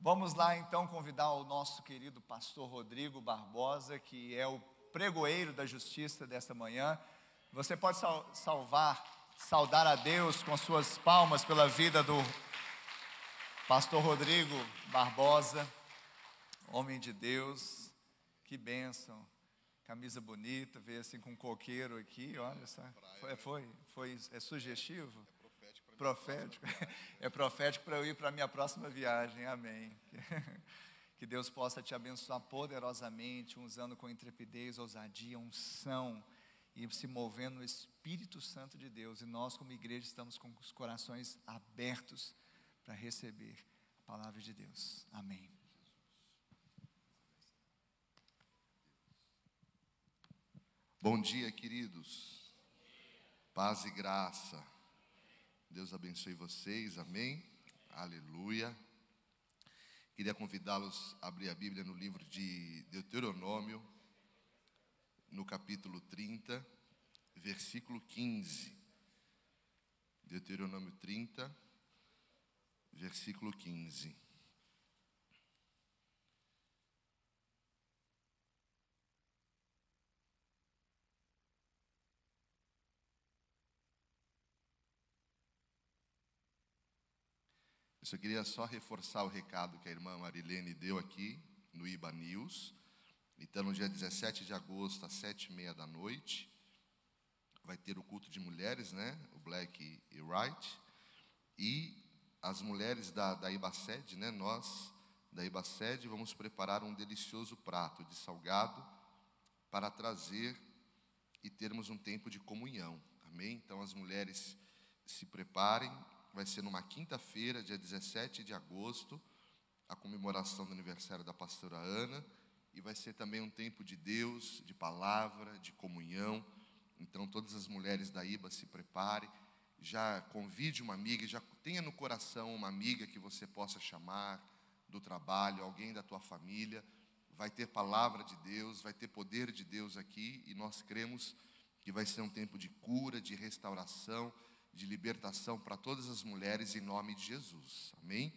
Vamos lá então convidar o nosso querido pastor Rodrigo Barbosa, que é o pregoeiro da justiça desta manhã. Você pode saudar a Deus com suas palmas pela vida do pastor Rodrigo Barbosa, homem de Deus. Que bênção, camisa bonita, veio assim com um coqueiro aqui, olha só, é sugestivo? Profético, é profético para eu ir para a minha próxima viagem, amém. Que Deus possa te abençoar poderosamente, usando com intrepidez, ousadia, unção, e se movendo no Espírito Santo de Deus, e nós como igreja estamos com os corações abertos para receber a palavra de Deus, amém. Bom dia, queridos, paz e graça, Deus abençoe vocês, amém, aleluia. Queria convidá-los a abrir a Bíblia no livro de Deuteronômio, no capítulo 30, versículo 15. Deuteronômio 30, versículo 15. Eu só queria reforçar o recado que a irmã Marilene deu aqui no IBA News. Então, no dia 17 de agosto, às 7h30 da noite, vai ter o culto de mulheres, né? O Black e White. E as mulheres da IBACED, né? Nós, da IBACED, vamos preparar um delicioso prato de salgado para trazer e termos um tempo de comunhão. Amém? Então, as mulheres se preparem. Vai ser numa quinta-feira, dia 17 de agosto, a comemoração do aniversário da pastora Ana, e vai ser também um tempo de Deus, de palavra, de comunhão. Então todas as mulheres da IBA se preparem, já convide uma amiga, já tenha no coração uma amiga que você possa chamar do trabalho, alguém da tua família. Vai ter palavra de Deus, vai ter poder de Deus aqui, e nós cremos que vai ser um tempo de cura, de restauração, de libertação para todas as mulheres em nome de Jesus, amém?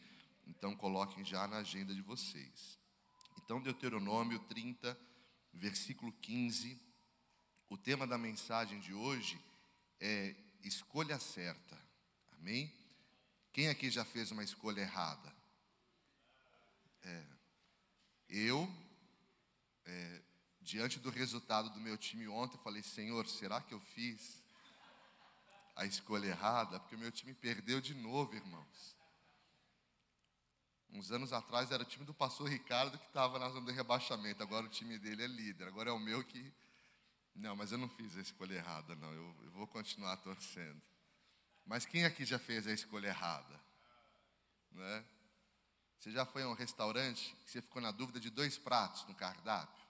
Então coloquem já na agenda de vocês. Então Deuteronômio 30, versículo 15, o tema da mensagem de hoje é escolha certa, amém? Quem aqui já fez uma escolha errada? Diante do resultado do meu time ontem, eu falei, Senhor, será que eu fiz a escolha errada? Porque o meu time perdeu de novo, irmãos. Uns anos atrás era o time do pastor Ricardo que estava na zona de rebaixamento. Agora o time dele é líder. Agora é o meu que... Não, mas eu não fiz a escolha errada, não. Eu vou continuar torcendo. Mas quem aqui já fez a escolha errada? Não é? Você já foi a um restaurante que você ficou na dúvida de 2 pratos no cardápio?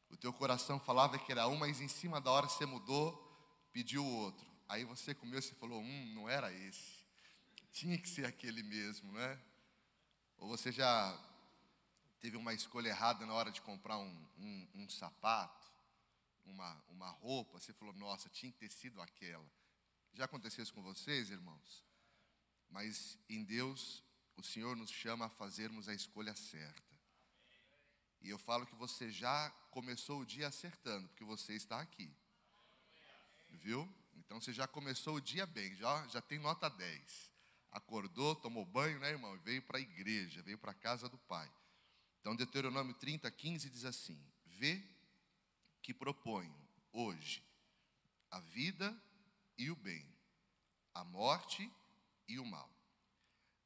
O teu coração falava que era um, mas em cima da hora você mudou, pediu o outro. Aí você comeu e você falou, não era esse. Tinha que ser aquele mesmo, não é? Ou você já teve uma escolha errada na hora de comprar um sapato, uma roupa, você falou, nossa, tinha que ter sido aquela. Já aconteceu isso com vocês, irmãos? Mas em Deus, o Senhor nos chama a fazermos a escolha certa. E eu falo que você já começou o dia acertando, porque você está aqui. Viu? Então você já começou o dia bem, já tem nota 10. Acordou, tomou banho, né, irmão? Veio para a igreja, veio para a casa do Pai. Então Deuteronômio 30, 15 diz assim: vê que proponho hoje a vida e o bem, a morte e o mal.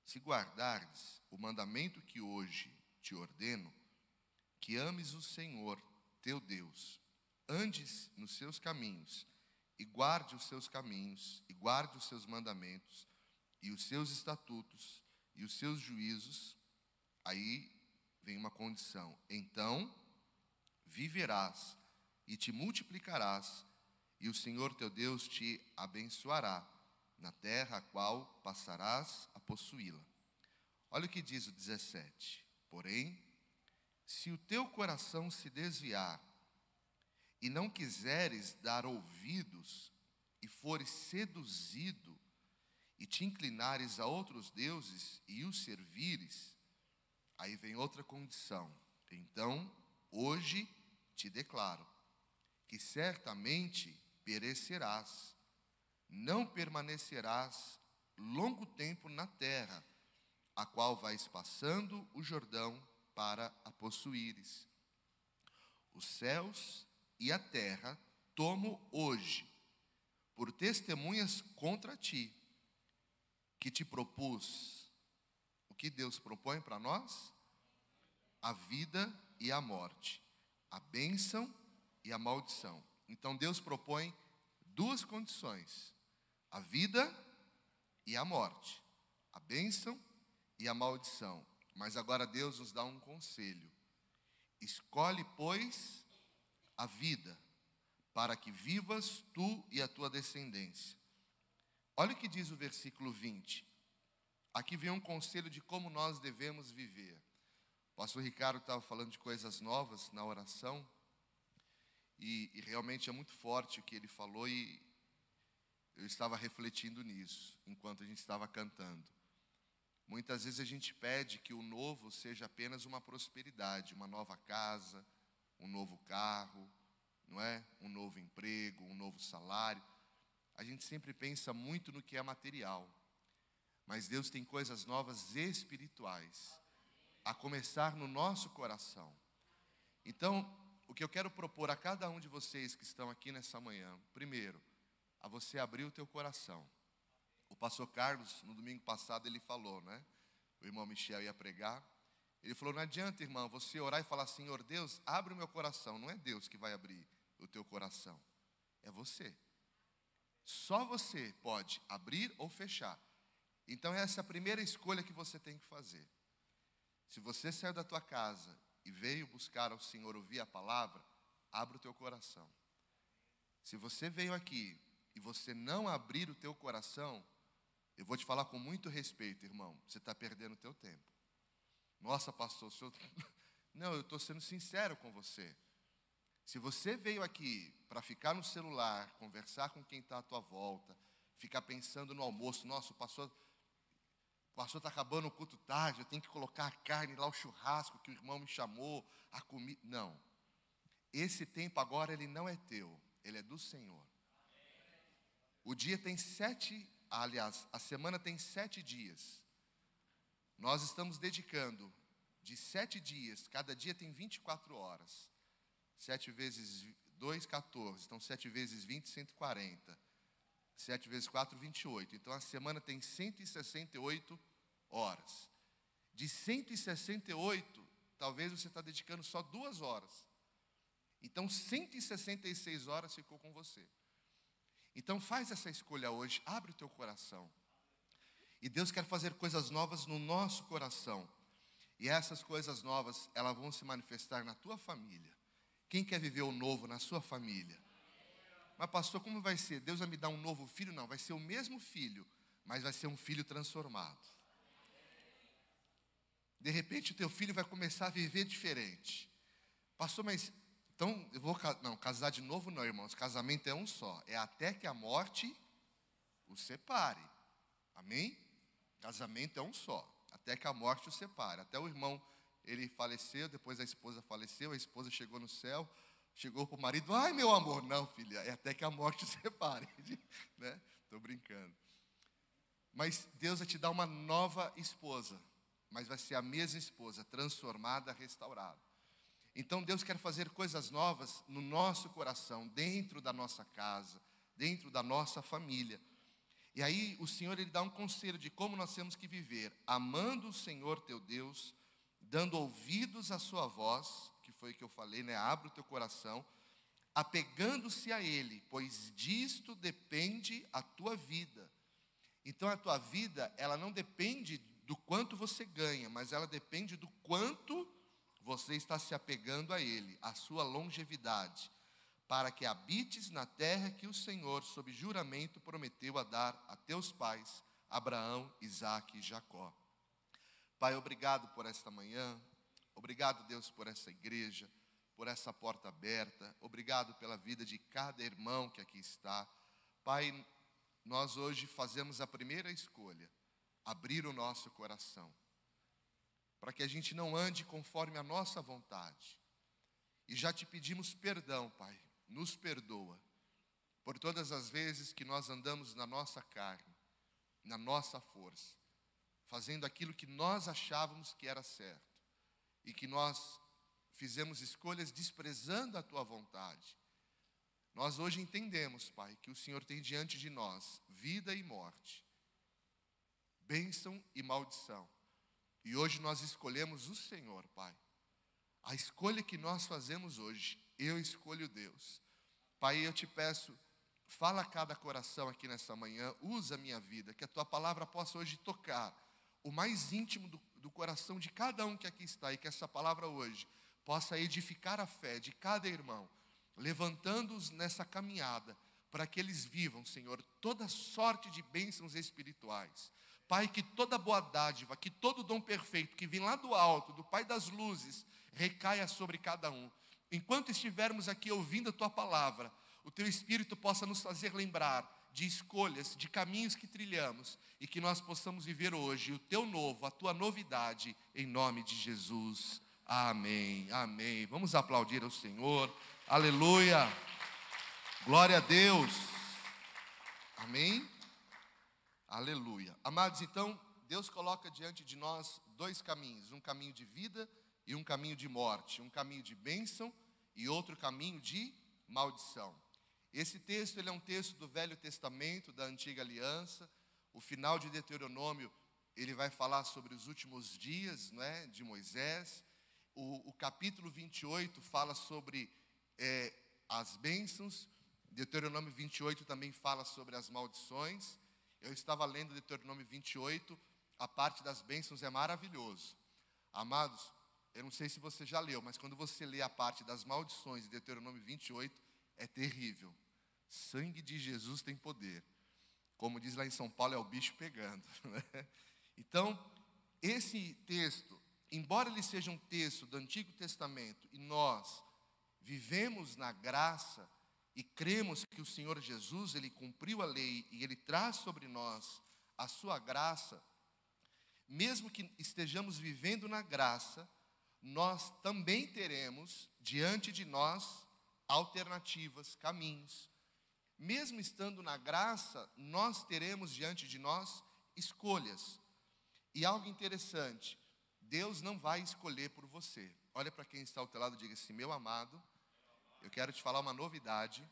Se guardares o mandamento que hoje te ordeno, que ames o Senhor teu Deus, andes nos seus caminhos, e guarde os seus caminhos, e guarde os seus mandamentos, e os seus estatutos, e os seus juízos, aí vem uma condição, então viverás, e te multiplicarás, e o Senhor teu Deus te abençoará, na terra a qual passarás a possuí-la. Olha o que diz o 17, porém, se o teu coração se desviar, e não quiseres dar ouvidos, e fores seduzido, e te inclinares a outros deuses, e os servires, Aí vem outra condição. Então, hoje te declaro que certamente perecerás, não permanecerás longo tempo na terra, a qual vais passando o Jordão para a possuíres. Os céus e a terra tomo hoje por testemunhas contra ti, que te propus. O que Deus propõe para nós? A vida e a morte, a bênção e a maldição. Então Deus propõe duas condições: a vida e a morte, a bênção e a maldição. Mas agora Deus nos dá um conselho: escolhe, pois, a vida, para que vivas tu e a tua descendência. Olha o que diz o versículo 20. Aqui vem um conselho de como nós devemos viver. O pastor Ricardo estava falando de coisas novas na oração, e realmente é muito forte o que ele falou, e eu estava refletindo nisso, enquanto a gente estava cantando. Muitas vezes a gente pede que o novo seja apenas uma prosperidade, uma nova casa, um novo carro, não é? Um novo emprego, um novo salário. A gente sempre pensa muito no que é material, mas Deus tem coisas novas espirituais, a começar no nosso coração. Então, o que eu quero propor a cada um de vocês que estão aqui nessa manhã, primeiro, a você abrir o teu coração. O pastor Carlos, no domingo passado, ele falou, né? O irmão Michel ia pregar. Ele falou: não adianta, irmão, você orar e falar: Senhor Deus, abre o meu coração. Não é Deus que vai abrir o teu coração, é você. Só você pode abrir ou fechar. Então essa é a primeira escolha que você tem que fazer. Se você saiu da tua casa e veio buscar ao Senhor, ouvir a palavra, abre o teu coração. Se você veio aqui e você não abrir o teu coração, eu vou te falar com muito respeito, irmão, você está perdendo o teu tempo. Nossa, pastor, o senhor... Não, eu estou sendo sincero com você. Se você veio aqui para ficar no celular, conversar com quem está à tua volta, ficar pensando no almoço: nossa, o pastor está acabando o culto tarde, eu tenho que colocar a carne lá, o churrasco que o irmão me chamou, a comida. Não. Esse tempo agora, ele não é teu, ele é do Senhor. O dia tem 7, aliás, a semana tem 7 dias. Nós estamos dedicando de 7 dias, cada dia tem 24 horas. 7 vezes 2, 14. Então 7 vezes 20, 140. 7 vezes 4, 28. Então a semana tem 168 horas. De 168, talvez você está dedicando só 2 horas. Então 166 horas ficou com você. Então faz essa escolha hoje, abre o teu coração. E Deus quer fazer coisas novas no nosso coração. E essas coisas novas, elas vão se manifestar na tua família. Quem quer viver o novo na sua família? Mas pastor, como vai ser? Deus vai me dar um novo filho? Não, vai ser o mesmo filho, mas vai ser um filho transformado. De repente o teu filho vai começar a viver diferente. Pastor, mas então eu vou casar de novo? Não, irmãos, casamento é um só. É até que a morte os separe. Amém? Casamento é um só, até que a morte os separe. Até o irmão, ele faleceu, depois a esposa faleceu, a esposa chegou no céu, chegou para o marido: ai, meu amor. Não, filha, é até que a morte os separe. Né? Estou brincando. Mas Deus vai te dar uma nova esposa, mas vai ser a mesma esposa, transformada, restaurada. Então Deus quer fazer coisas novas no nosso coração, dentro da nossa casa, dentro da nossa família. E aí o Senhor, ele dá um conselho de como nós temos que viver: amando o Senhor teu Deus, dando ouvidos à sua voz, que foi o que eu falei, né? Abre o teu coração, apegando-se a Ele, pois disto depende a tua vida. Então a tua vida, ela não depende do quanto você ganha, mas ela depende do quanto você está se apegando a Ele, a sua longevidade, para que habites na terra que o Senhor, sob juramento, prometeu a dar a teus pais, Abraão, Isaque e Jacó. Pai, obrigado por esta manhã, obrigado, Deus, por essa igreja, por essa porta aberta, obrigado pela vida de cada irmão que aqui está. Pai, nós hoje fazemos a primeira escolha: abrir o nosso coração. para que a gente não ande conforme a nossa vontade. E já te pedimos perdão, Pai, nos perdoa por todas as vezes que nós andamos na nossa carne, na nossa força, fazendo aquilo que nós achávamos que era certo, e que nós fizemos escolhas desprezando a Tua vontade. Nós hoje entendemos, Pai, que o Senhor tem diante de nós vida e morte, bênção e maldição. E hoje nós escolhemos o Senhor, Pai. A escolha que nós fazemos hoje, eu escolho Deus. Pai, eu te peço, fala a cada coração aqui nessa manhã, usa a minha vida, que a Tua palavra possa hoje tocar o mais íntimo do coração de cada um que aqui está, e que essa palavra hoje possa edificar a fé de cada irmão, levantando-os nessa caminhada, para que eles vivam, Senhor, toda sorte de bênçãos espirituais. Pai, que toda boa dádiva, que todo dom perfeito que vem lá do alto, do Pai das luzes, recaia sobre cada um. Enquanto estivermos aqui ouvindo a Tua palavra, o Teu Espírito possa nos fazer lembrar de escolhas, de caminhos que trilhamos, e que nós possamos viver hoje o Teu novo, a Tua novidade, em nome de Jesus. Amém, amém. Vamos aplaudir ao Senhor. Aleluia. Glória a Deus. Amém. Aleluia. Amados, então, Deus coloca diante de nós dois caminhos, um caminho de vida e um caminho de morte, um caminho de bênção e outro caminho de maldição. Esse texto, ele é um texto do Velho Testamento, da Antiga Aliança. O final de Deuteronômio, ele vai falar sobre os últimos dias, né, de Moisés. O capítulo 28 fala sobre as bênçãos. Deuteronômio 28 também fala sobre as maldições. Eu estava lendo Deuteronômio 28, a parte das bênçãos é maravilhoso. Amados, eu não sei se você já leu, mas quando você lê a parte das maldições de Deuteronômio 28, é terrível. Sangue de Jesus tem poder. Como diz lá em São Paulo, é o bicho pegando, né? Então, esse texto, embora ele seja um texto do Antigo Testamento, e nós vivemos na graça e cremos que o Senhor Jesus, Ele cumpriu a lei e Ele traz sobre nós a sua graça, mesmo que estejamos vivendo na graça, nós também teremos diante de nós alternativas, caminhos. Mesmo estando na graça, nós teremos diante de nós escolhas. E algo interessante, Deus não vai escolher por você. Olha para quem está ao teu lado e diga assim: meu amado, eu quero te falar uma novidade.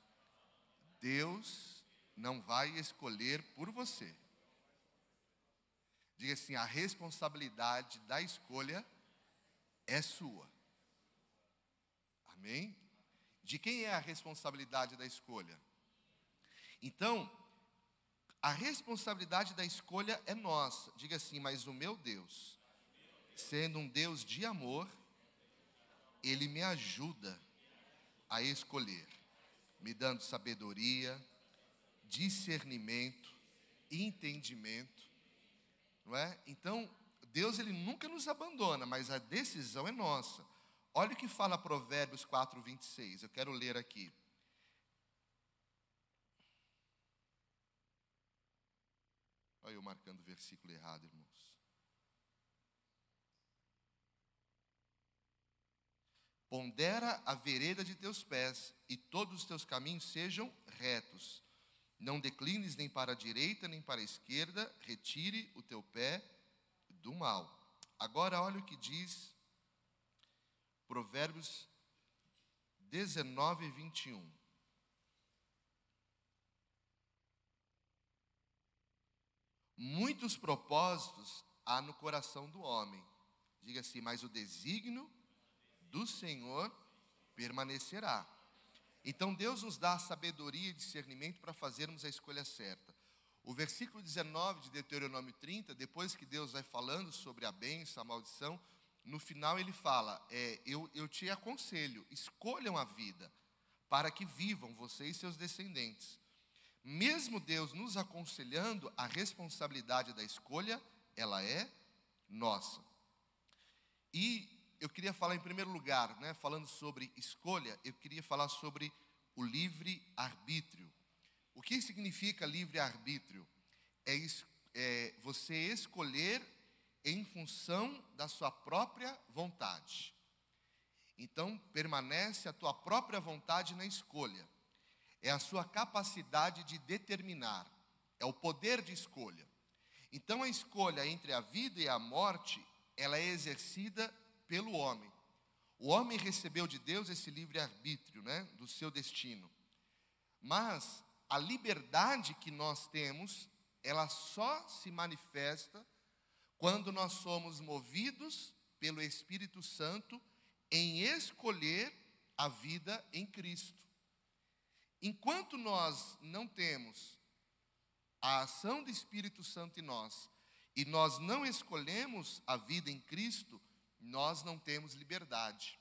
Deus não vai escolher por você. Diga assim: a responsabilidade da escolha é sua. Amém? De quem é a responsabilidade da escolha? Então, a responsabilidade da escolha é nossa. Diga assim: mas o meu Deus, sendo um Deus de amor, Ele me ajuda a escolher, me dando sabedoria, discernimento, entendimento, não é? Então, Deus, Ele nunca nos abandona, mas a decisão é nossa. Olha o que fala Provérbios 4:26, eu quero ler aqui. Olha eu marcando o versículo errado, irmãos. Pondera a vereda de teus pés, e todos os teus caminhos sejam retos. Não declines nem para a direita, nem para a esquerda, retire o teu pé do mal. Agora olha o que diz Provérbios 19:21. Muitos propósitos há no coração do homem. Diga assim: mas o desígnio do Senhor permanecerá. Então Deus nos dá a sabedoria e discernimento para fazermos a escolha certa. O versículo 19 de Deuteronômio 30, depois que Deus vai falando sobre a bênção, a maldição, no final ele fala, eu te aconselho, escolham a vida, para que vivam você e seus descendentes. Mesmo Deus nos aconselhando, a responsabilidade da escolha, ela é nossa. E eu queria falar em primeiro lugar, né, falando sobre escolha, eu queria falar sobre o livre-arbítrio. O que significa livre-arbítrio? É você escolher em função da sua própria vontade. Então, permanece a tua própria vontade na escolha. É a sua capacidade de determinar. É o poder de escolha. Então, a escolha entre a vida e a morte, ela é exercida pelo homem. O homem recebeu de Deus esse livre-arbítrio, né, do seu destino. Mas a liberdade que nós temos, ela só se manifesta quando nós somos movidos pelo Espírito Santo em escolher a vida em Cristo. Enquanto nós não temos a ação do Espírito Santo em nós, e nós não escolhemos a vida em Cristo, nós não temos liberdade.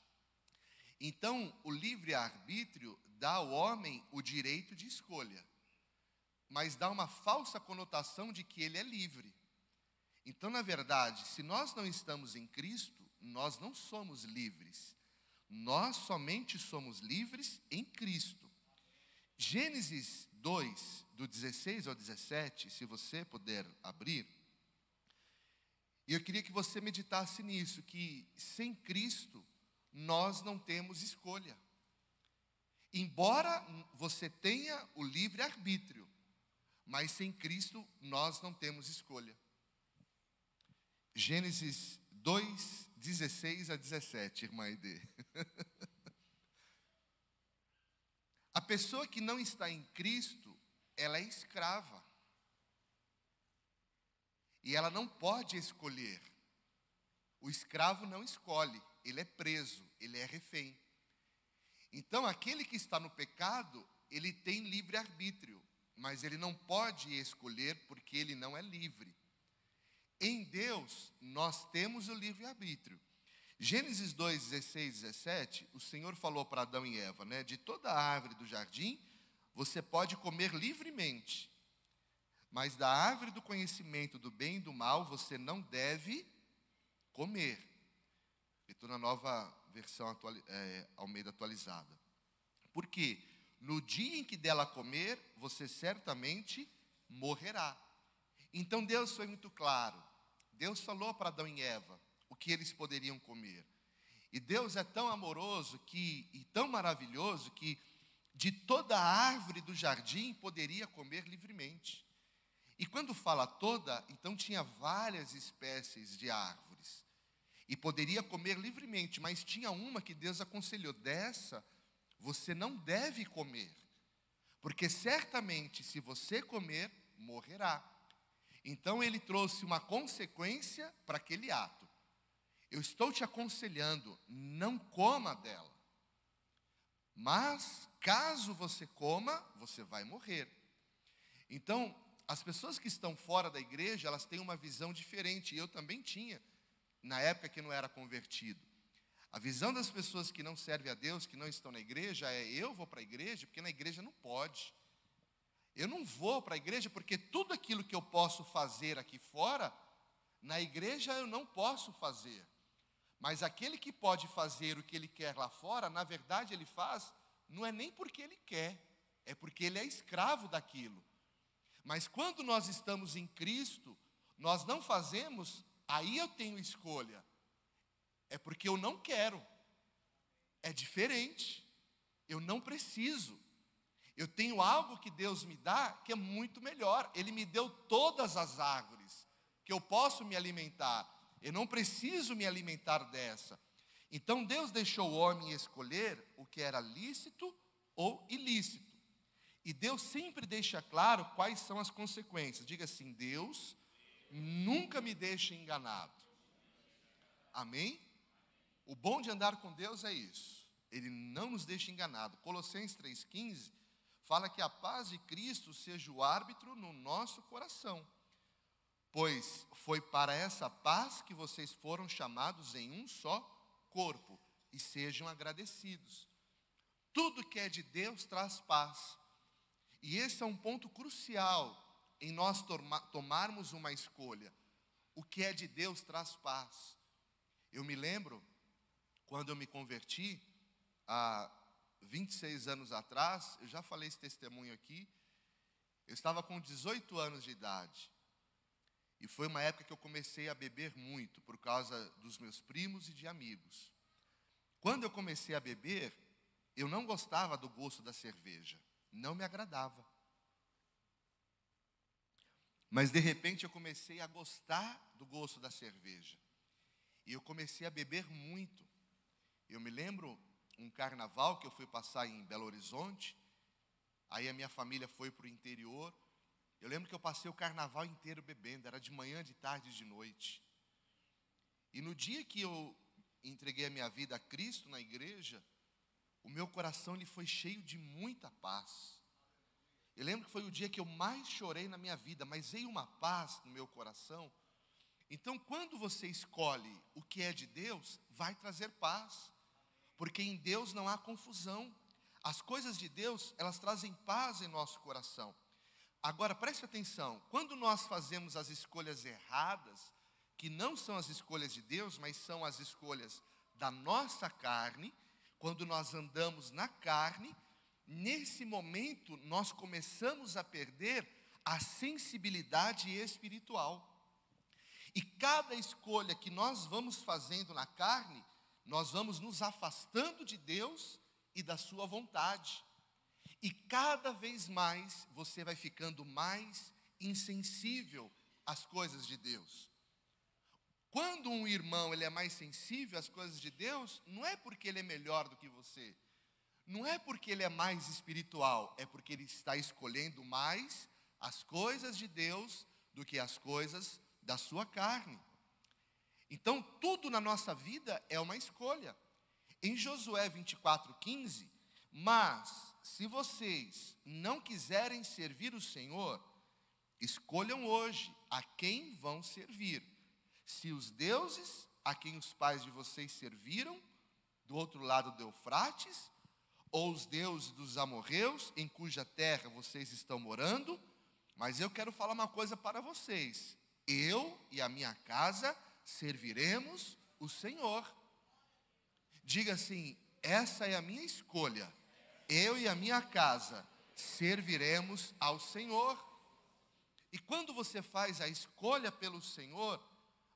Então, o livre-arbítrio dá ao homem o direito de escolha, mas dá uma falsa conotação de que ele é livre. Então, na verdade, se nós não estamos em Cristo, nós não somos livres. Nós somente somos livres em Cristo. Gênesis 2, do 16 ao 17, se você puder abrir. E eu queria que você meditasse nisso, que sem Cristo nós não temos escolha. Embora você tenha o livre-arbítrio, mas sem Cristo nós não temos escolha. Gênesis 2, 16 a 17, irmã Aide. A pessoa que não está em Cristo, ela é escrava. E ela não pode escolher. O escravo não escolhe, ele é preso, ele é refém. Então, aquele que está no pecado, ele tem livre-arbítrio, mas ele não pode escolher porque ele não é livre. Em Deus, nós temos o livre-arbítrio. Gênesis 2, 16 e 17, o Senhor falou para Adão e Eva, né? De toda a árvore do jardim, você pode comer livremente, mas da árvore do conhecimento do bem e do mal, você não deve comer. Estou na nova versão Almeida atualizada. Por quê? No dia em que dela comer, você certamente morrerá. Então Deus foi muito claro. Deus falou para Adão e Eva o que eles poderiam comer. E Deus é tão amoroso e tão maravilhoso que de toda a árvore do jardim poderia comer livremente. E quando fala toda, então tinha várias espécies de árvores. E poderia comer livremente, mas tinha uma que Deus aconselhou: dessa você não deve comer, porque certamente se você comer, morrerá. Então ele trouxe uma consequência para aquele ato. Eu estou te aconselhando, não coma dela. Mas, caso você coma, você vai morrer. Então, as pessoas que estão fora da igreja, elas têm uma visão diferente. E eu também tinha, na época que não era convertido. A visão das pessoas que não servem a Deus, que não estão na igreja, é: eu vou para a igreja porque na igreja não pode. Eu não vou para a igreja porque tudo aquilo que eu posso fazer aqui fora, na igreja eu não posso fazer. Mas aquele que pode fazer o que ele quer lá fora, na verdade ele faz, não é nem porque ele quer, é porque ele é escravo daquilo. Mas quando nós estamos em Cristo, nós não fazemos, aí eu tenho escolha. É porque eu não quero. É diferente. Eu não preciso. Eu tenho algo que Deus me dá que é muito melhor. Ele me deu todas as árvores que eu posso me alimentar. Eu não preciso me alimentar dessa. Então Deus deixou o homem escolher o que era lícito ou ilícito. E Deus sempre deixa claro quais são as consequências. Diga assim: Deus nunca me deixa enganado. Amém? O bom de andar com Deus é isso. Ele não nos deixa enganado. Colossenses 3,15 fala que a paz de Cristo seja o árbitro no nosso coração. Pois foi para essa paz que vocês foram chamados em um só corpo. E sejam agradecidos. Tudo que é de Deus traz paz. E esse é um ponto crucial em nós tomarmos uma escolha. O que é de Deus traz paz. Eu me lembro, quando eu me converti, há 26 anos atrás, eu já falei esse testemunho aqui, eu estava com 18 anos de idade. E foi uma época que eu comecei a beber muito, por causa dos meus primos e de amigos. Quando eu comecei a beber, eu não gostava do gosto da cerveja, não me agradava. Mas de repente eu comecei a gostar do gosto da cerveja. E eu comecei a beber muito. Eu me lembro um carnaval que eu fui passar em Belo Horizonte. Aí a minha família foi para o interior. Eu lembro que eu passei o carnaval inteiro bebendo. Era de manhã, de tarde e de noite. E no dia que eu entreguei a minha vida a Cristo na igreja, o meu coração ele foi cheio de muita paz. Eu lembro que foi o dia que eu mais chorei na minha vida, mas veio uma paz no meu coração. Então, quando você escolhe o que é de Deus, vai trazer paz, porque em Deus não há confusão. As coisas de Deus, elas trazem paz em nosso coração. Agora, preste atenção, quando nós fazemos as escolhas erradas, que não são as escolhas de Deus, mas são as escolhas da nossa carne, quando nós andamos na carne, nesse momento nós começamos a perder a sensibilidade espiritual. E cada escolha que nós vamos fazendo na carne, nós vamos nos afastando de Deus e da sua vontade. E cada vez mais você vai ficando mais insensível às coisas de Deus. Quando um irmão ele é mais sensível às coisas de Deus, não é porque ele é melhor do que você. Não é porque ele é mais espiritual, é porque ele está escolhendo mais as coisas de Deus do que as coisas da sua carne. Então, tudo na nossa vida é uma escolha. Em Josué 24:15, mas se vocês não quiserem servir o Senhor, escolham hoje a quem vão servir. Se os deuses a quem os pais de vocês serviram, do outro lado do Eufrates, ou os deuses dos amorreus, em cuja terra vocês estão morando. Mas eu quero falar uma coisa para vocês. Eu e a minha casa serviremos o Senhor. Diga assim, essa é a minha escolha. Eu e a minha casa serviremos ao Senhor. E quando você faz a escolha pelo Senhor,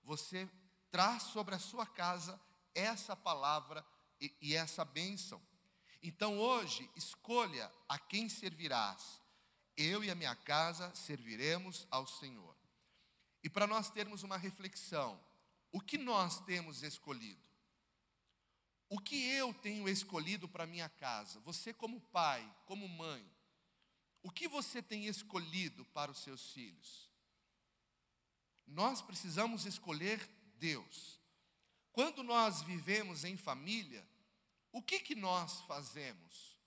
você traz sobre a sua casa essa palavra e essa bênção. Então hoje, escolha a quem servirás. Eu e a minha casa serviremos ao Senhor. E para nós termos uma reflexão, o que nós temos escolhido? O que eu tenho escolhido para minha casa? Você como pai, como mãe, o que você tem escolhido para os seus filhos? Nós precisamos escolher Deus. Quando nós vivemos em família, o que nós fazemos?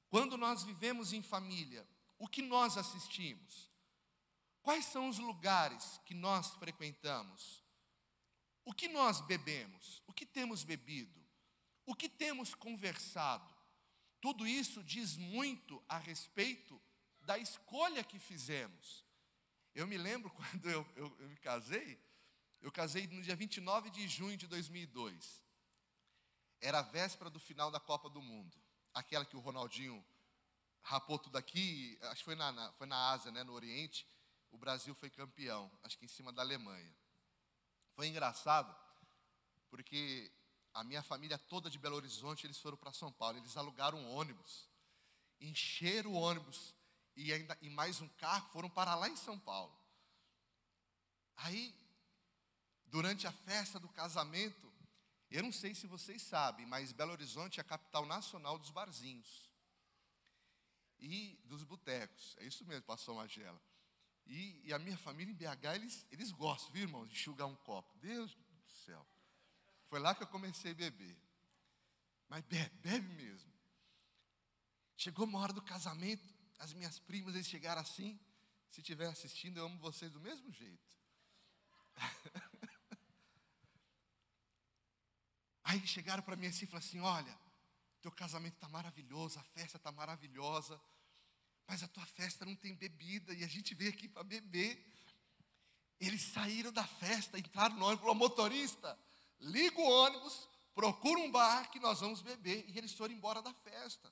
Quando nós vivemos em família, o que nós assistimos? Quais são os lugares que nós frequentamos? O que nós bebemos? O que temos bebido? O que temos conversado? Tudo isso diz muito a respeito da escolha que fizemos. Eu me lembro quando eu me casei, eu casei no dia 29 de junho de 2002. Era a véspera do final da Copa do Mundo. Aquela que o Ronaldinho rapou tudo aqui, acho que foi na Ásia, né, no Oriente. O Brasil foi campeão, acho que em cima da Alemanha. Foi engraçado, porque a minha família toda de Belo Horizonte, eles foram para São Paulo. Eles alugaram um ônibus, encheram o ônibus e mais um carro, foram para lá em São Paulo. Aí, durante a festa do casamento, eu não sei se vocês sabem, mas Belo Horizonte é a capital nacional dos barzinhos e dos botecos. É isso mesmo, pastor Magela. E a minha família em BH, eles gostam, viu, irmãos, de enxugar um copo. Deus do céu. Foi lá que eu comecei a beber. Mas bebe mesmo. Chegou uma hora do casamento, as minhas primas, eles chegaram assim. Se estiver assistindo, eu amo vocês do mesmo jeito. Aí chegaram para mim assim e falaram assim, olha, teu casamento está maravilhoso, a festa está maravilhosa, mas a tua festa não tem bebida e a gente veio aqui para beber. Eles saíram da festa, entraram no ônibus, falou, motorista, liga o ônibus, procura um bar que nós vamos beber. E eles foram embora da festa,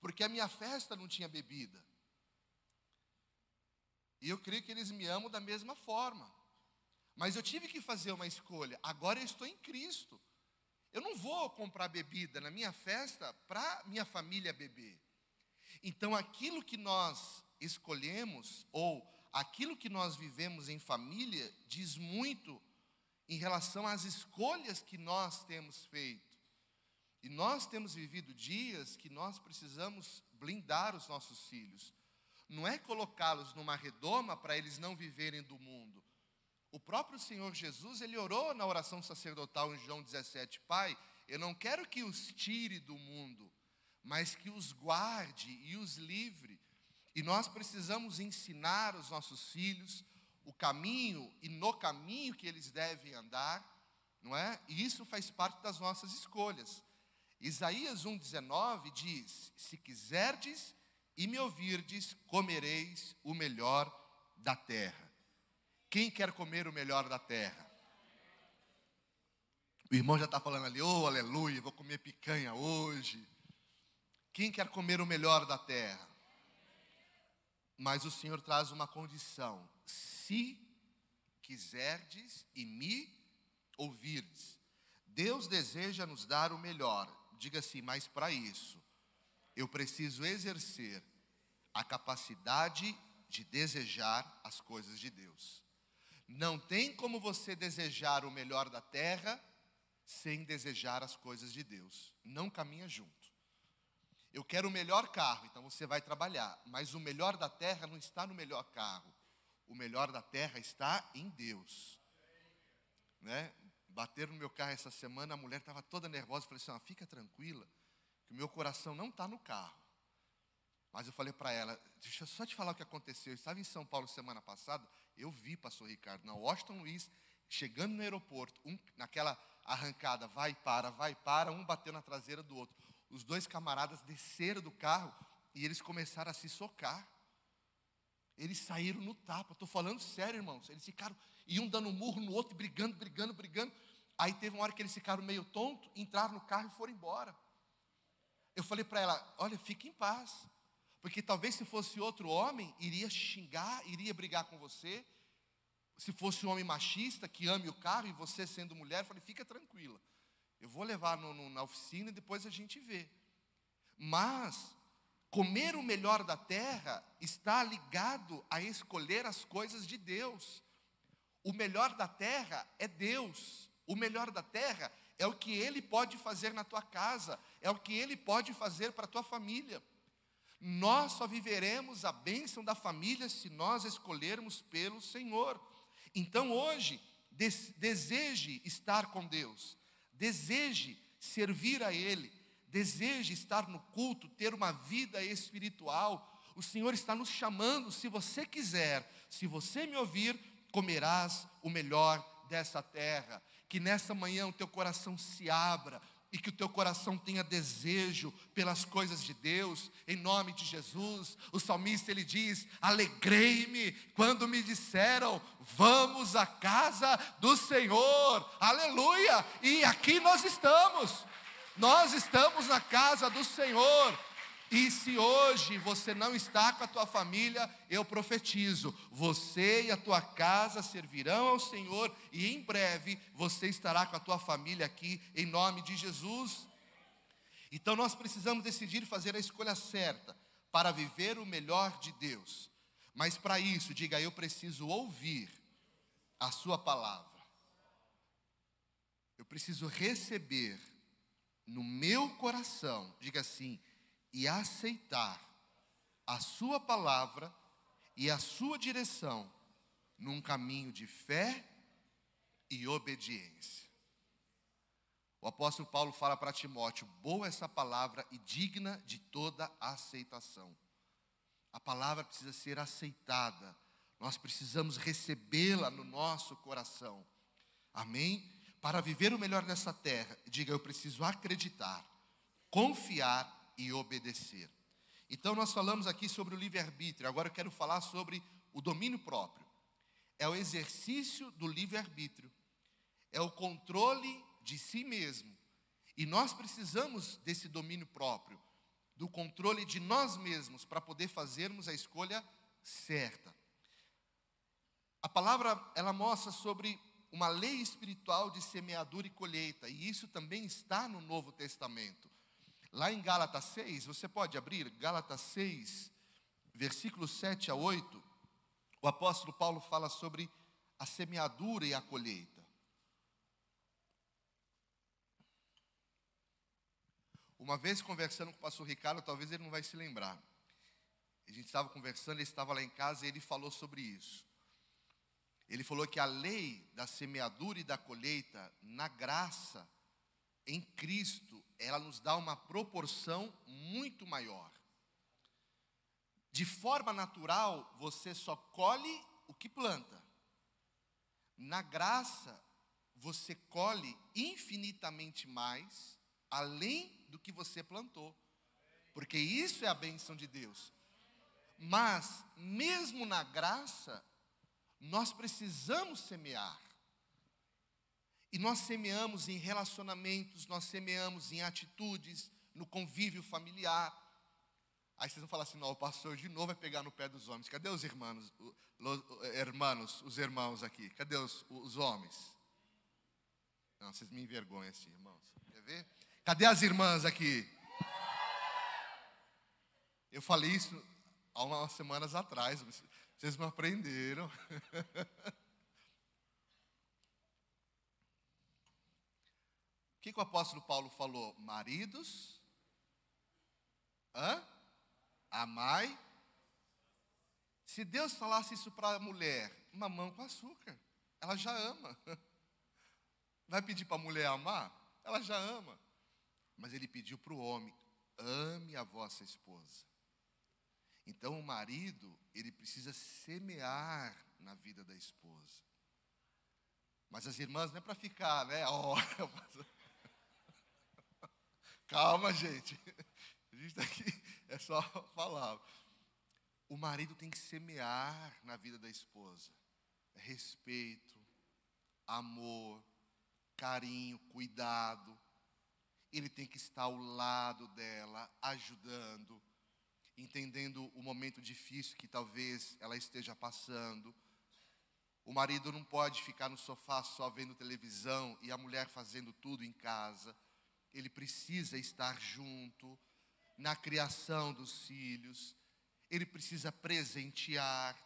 porque a minha festa não tinha bebida. E eu creio que eles me amam da mesma forma. Mas eu tive que fazer uma escolha. Agora eu estou em Cristo. Eu não vou comprar bebida na minha festa para minha família beber. Então aquilo que nós escolhemos, ou aquilo que nós vivemos em família, diz muito em relação às escolhas que nós temos feito. E nós temos vivido dias que nós precisamos blindar os nossos filhos. Não é colocá-los numa redoma para eles não viverem do mundo. O próprio Senhor Jesus, ele orou na oração sacerdotal em João 17, Pai, eu não quero que os tire do mundo, mas que os guarde e os livre. E nós precisamos ensinar os nossos filhos o caminho e no caminho que eles devem andar, não é? E isso faz parte das nossas escolhas. Isaías 1,19 diz, se quiserdes e me ouvirdes, comereis o melhor da terra. Quem quer comer o melhor da terra? O irmão já está falando ali, oh, aleluia, vou comer picanha hoje. Quem quer comer o melhor da terra? Mas o Senhor traz uma condição. Se quiserdes e me ouvirdes. Deus deseja nos dar o melhor. Diga assim, mas para isso, eu preciso exercer a capacidade de desejar as coisas de Deus. Não tem como você desejar o melhor da terra sem desejar as coisas de Deus. Não caminha junto. Eu quero o melhor carro, então você vai trabalhar. Mas o melhor da terra não está no melhor carro. O melhor da terra está em Deus. Né? Bateram no meu carro essa semana, a mulher estava toda nervosa. Eu falei assim, fica tranquila, que o meu coração não está no carro. Mas eu falei para ela, deixa eu só te falar o que aconteceu. Eu estava em São Paulo semana passada, eu vi pastor Ricardo, na Washington Luiz, chegando no aeroporto, naquela arrancada, vai, para, um bateu na traseira do outro. Os dois camaradas desceram do carro e eles começaram a se socar. Eles saíram no tapa, estou falando sério, irmãos. Eles ficaram, iam dando um murro no outro, brigando. Aí teve uma hora que eles ficaram meio tontos, entraram no carro e foram embora. Eu falei para ela, olha, fique em paz. Porque talvez se fosse outro homem, iria xingar, iria brigar com você. Se fosse um homem machista, que ame o carro, e você sendo mulher, eu falei, fica tranquila. Eu vou levar na oficina e depois a gente vê. Mas comer o melhor da terra está ligado a escolher as coisas de Deus. O melhor da terra é Deus. O melhor da terra é o que Ele pode fazer na tua casa, é o que Ele pode fazer para a tua família. Nós só viveremos a bênção da família se nós escolhermos pelo Senhor. Então hoje, deseje estar com Deus, deseje servir a Ele, deseje estar no culto, ter uma vida espiritual. O Senhor está nos chamando, se você quiser, se você me ouvir, comerás o melhor dessa terra. Que nessa manhã o teu coração se abra e que o teu coração tenha desejo pelas coisas de Deus, em nome de Jesus. O salmista ele diz, alegrei-me quando me disseram, vamos à casa do Senhor, aleluia, e aqui nós estamos na casa do Senhor. E se hoje você não está com a tua família, eu profetizo, você e a tua casa servirão ao Senhor, e em breve você estará com a tua família aqui, em nome de Jesus. Então nós precisamos decidir fazer a escolha certa, para viver o melhor de Deus. Mas para isso, diga, eu preciso ouvir a sua palavra. Eu preciso receber no meu coração, diga assim, e aceitar a sua palavra e a sua direção num caminho de fé e obediência. O apóstolo Paulo fala para Timóteo, boa essa palavra e digna de toda aceitação. A palavra precisa ser aceitada, nós precisamos recebê-la no nosso coração. Amém? Para viver o melhor nessa terra, diga, eu preciso acreditar, confiar e obedecer. Então nós falamos aqui sobre o livre-arbítrio, agora eu quero falar sobre o domínio próprio. É o exercício do livre-arbítrio, é o controle de si mesmo. E nós precisamos desse domínio próprio, do controle de nós mesmos, para poder fazermos a escolha certa. A palavra, ela mostra sobre uma lei espiritual de semeadura e colheita, e isso também está no Novo Testamento. Lá em Gálatas 6, você pode abrir, Gálatas 6, versículos 7 a 8, o apóstolo Paulo fala sobre a semeadura e a colheita. Uma vez conversando com o pastor Ricardo, talvez ele não vai se lembrar. A gente estava conversando, ele estava lá em casa e ele falou sobre isso. Ele falou que a lei da semeadura e da colheita, na graça, em Cristo, ela nos dá uma proporção muito maior. De forma natural, você só colhe o que planta. Na graça, você colhe infinitamente mais, além do que você plantou. Porque isso é a bênção de Deus. Mas, mesmo na graça, nós precisamos semear. E nós semeamos em relacionamentos, nós semeamos em atitudes, no convívio familiar. Aí vocês vão falar assim, não, o pastor de novo vai pegar no pé dos homens. Cadê os irmãos, os irmãos aqui? Cadê os homens? Não, vocês me envergonham assim, irmãos. Quer ver? Cadê as irmãs aqui? Eu falei isso há umas semanas atrás, vocês não aprenderam. O que o apóstolo Paulo falou? Maridos, amai. Se Deus falasse isso para a mulher, mamão com açúcar, ela já ama. Vai pedir para a mulher amar? Ela já ama. Mas ele pediu para o homem, ame a vossa esposa. Então o marido, ele precisa semear na vida da esposa. Mas as irmãs não é para ficar, né? Calma, gente. A gente está aqui, é só falar. O marido tem que semear na vida da esposa. Respeito, amor, carinho, cuidado. Ele tem que estar ao lado dela, ajudando, entendendo o momento difícil que talvez ela esteja passando. O marido não pode ficar no sofá só vendo televisão e a mulher fazendo tudo em casa. Ele precisa estar junto na criação dos filhos. Ele precisa presentear.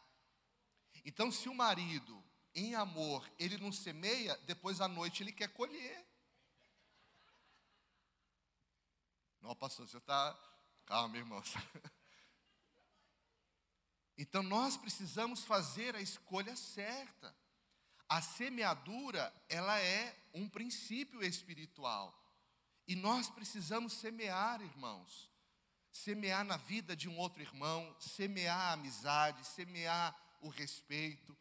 Então, se o marido, em amor, ele não semeia, depois à noite ele quer colher. Não, pastor, você está... Calma, irmãos. Então, nós precisamos fazer a escolha certa. A semeadura, ela é um princípio espiritual. E nós precisamos semear, irmãos. Semear na vida de um outro irmão, semear a amizade, semear o respeito.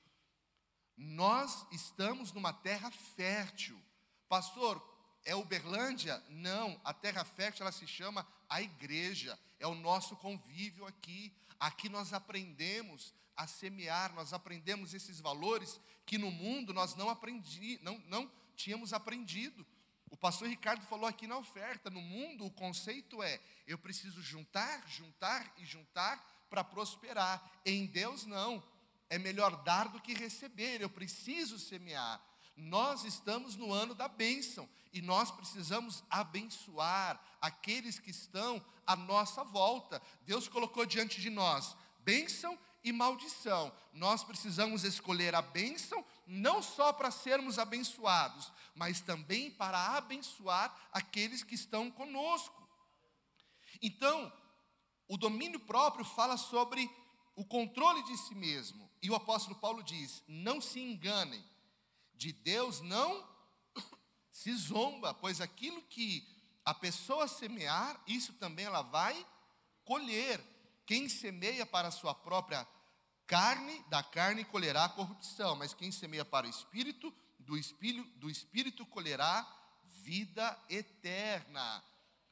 Nós estamos numa terra fértil. Pastor, é Uberlândia? Não, a terra fértil, ela se chama a igreja. É o nosso convívio aqui. Aqui nós aprendemos a semear, nós aprendemos esses valores que no mundo nós não tínhamos aprendido. O pastor Ricardo falou aqui na oferta, no mundo o conceito é, eu preciso juntar, juntar e juntar para prosperar. Em Deus não, é melhor dar do que receber, eu preciso semear. Nós estamos no ano da bênção e nós precisamos abençoar aqueles que estão à nossa volta. Deus colocou diante de nós bênção e maldição. Nós precisamos escolher a bênção não só para sermos abençoados, mas também para abençoar aqueles que estão conosco. Então, o domínio próprio fala sobre o controle de si mesmo. E o apóstolo Paulo diz, não se enganem, de Deus não se zomba, pois aquilo que a pessoa semear, isso também ela vai colher. Quem semeia para a sua própria carne, da carne colherá corrupção, mas quem semeia para o Espírito, do Espírito colherá vida eterna.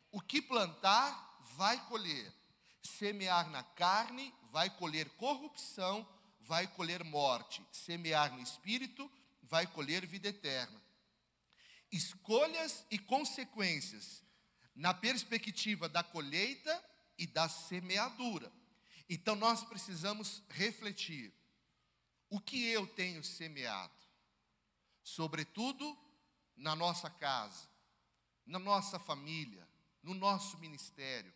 O que plantar, vai colher. Semear na carne, vai colher corrupção, vai colher morte. Semear no Espírito, vai colher vida eterna. Escolhas e consequências na perspectiva da colheita e da semeadura. Então nós precisamos refletir. o que eu tenho semeado? Sobretudo na nossa casa, na nossa família, no nosso ministério.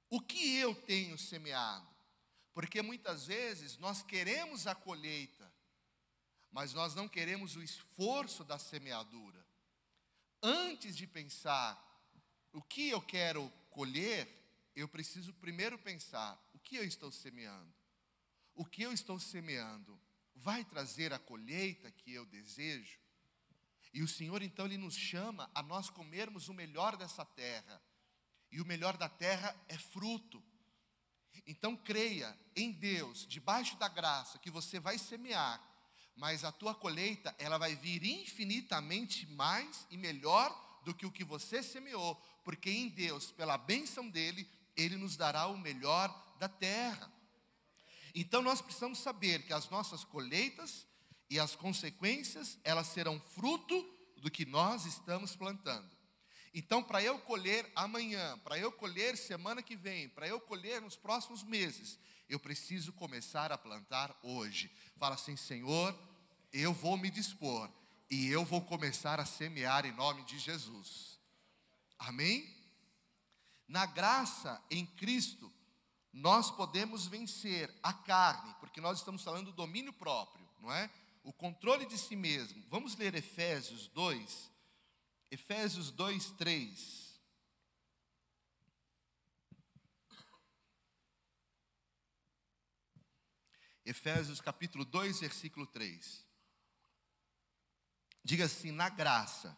O que eu tenho semeado? Porque muitas vezes nós queremos a colheita, mas nós não queremos o esforço da semeadura. Antes de pensar o que eu quero colher, eu preciso primeiro pensar o que eu estou semeando. O que eu estou semeando vai trazer a colheita que eu desejo? E o Senhor então Ele nos chama a nós comermos o melhor dessa terra. E o melhor da terra é fruto. Então creia em Deus, debaixo da graça, que você vai semear, mas a tua colheita, ela vai vir infinitamente mais e melhor do que o que você semeou, porque em Deus, pela bênção dEle, Ele nos dará o melhor da terra. Então nós precisamos saber que as nossas colheitas e as consequências, elas serão fruto do que nós estamos plantando. Então, para eu colher amanhã, para eu colher semana que vem, para eu colher nos próximos meses, eu preciso começar a plantar hoje. Fala assim: Senhor, eu vou me dispor e eu vou começar a semear em nome de Jesus. Amém? Na graça em Cristo, nós podemos vencer a carne, porque nós estamos falando do domínio próprio, não é? O controle de si mesmo. Vamos ler Efésios 2. Efésios 2, 3. Efésios capítulo 2, versículo 3. Diga assim: na graça,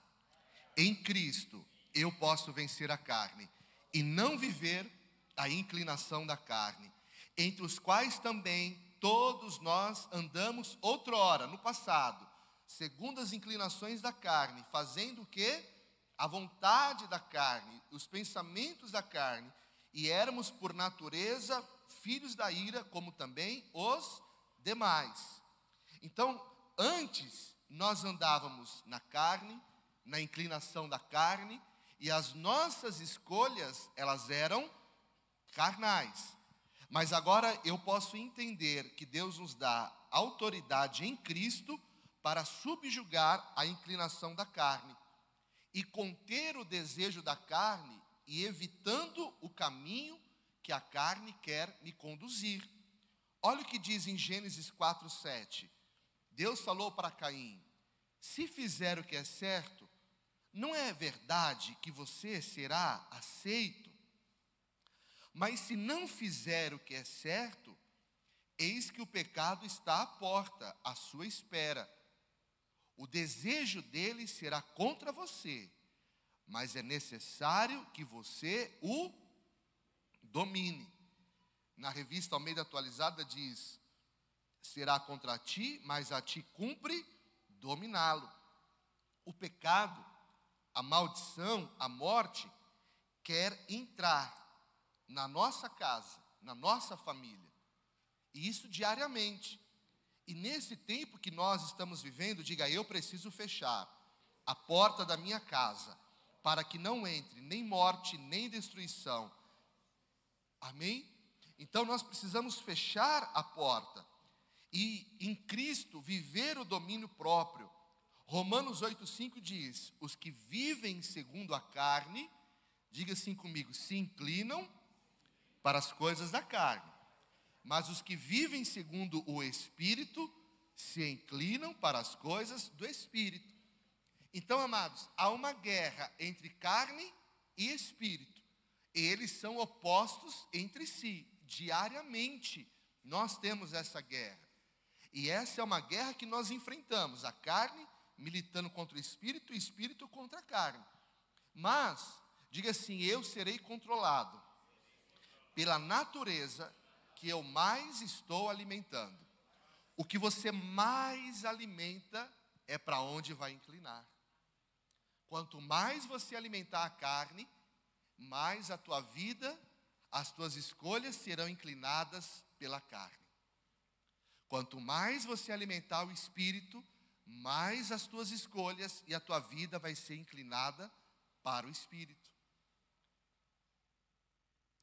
em Cristo, eu posso vencer a carne e não viver a inclinação da carne, entre os quais também todos nós andamos outrora, no passado, segundo as inclinações da carne, fazendo o quê? A vontade da carne, os pensamentos da carne, e éramos por natureza filhos da ira, como também os demais. Então, antes nós andávamos na carne, na inclinação da carne, e as nossas escolhas, elas eram carnais. Mas agora eu posso entender que Deus nos dá autoridade em Cristo para subjugar a inclinação da carne e conter o desejo da carne e evitando o caminho que a carne quer me conduzir. Olha o que diz em Gênesis 4:7. Deus falou para Caim: se fizer o que é certo, não é verdade que você será aceito? Mas se não fizer o que é certo, eis que o pecado está à porta, à sua espera. O desejo dele será contra você, mas é necessário que você o domine. Na revista Almeida Atualizada diz: será contra ti, mas a ti cumpre dominá-lo. O pecado, a maldição, a morte, quer entrar na nossa casa, na nossa família, e isso diariamente. E nesse tempo que nós estamos vivendo, diga: eu preciso fechar a porta da minha casa, para que não entre nem morte, nem destruição. Amém? Então nós precisamos fechar a porta, e em Cristo viver o domínio próprio. Romanos 8,5 diz: os que vivem segundo a carne, diga assim comigo, se inclinam para as coisas da carne. Mas os que vivem segundo o Espírito se inclinam para as coisas do Espírito. Então, amados, há uma guerra entre carne e Espírito. Eles são opostos entre si. Diariamente nós temos essa guerra. E essa é uma guerra que nós enfrentamos. A carne militando contra o Espírito contra a carne. Mas, diga assim: eu serei controlado pela natureza que eu mais estou alimentando. O que você mais alimenta é para onde vai inclinar. Quanto mais você alimentar a carne, mais a tua vida, as tuas escolhas serão inclinadas pela carne. Quanto mais você alimentar o Espírito, mais as tuas escolhas e a tua vida vai ser inclinada para o Espírito.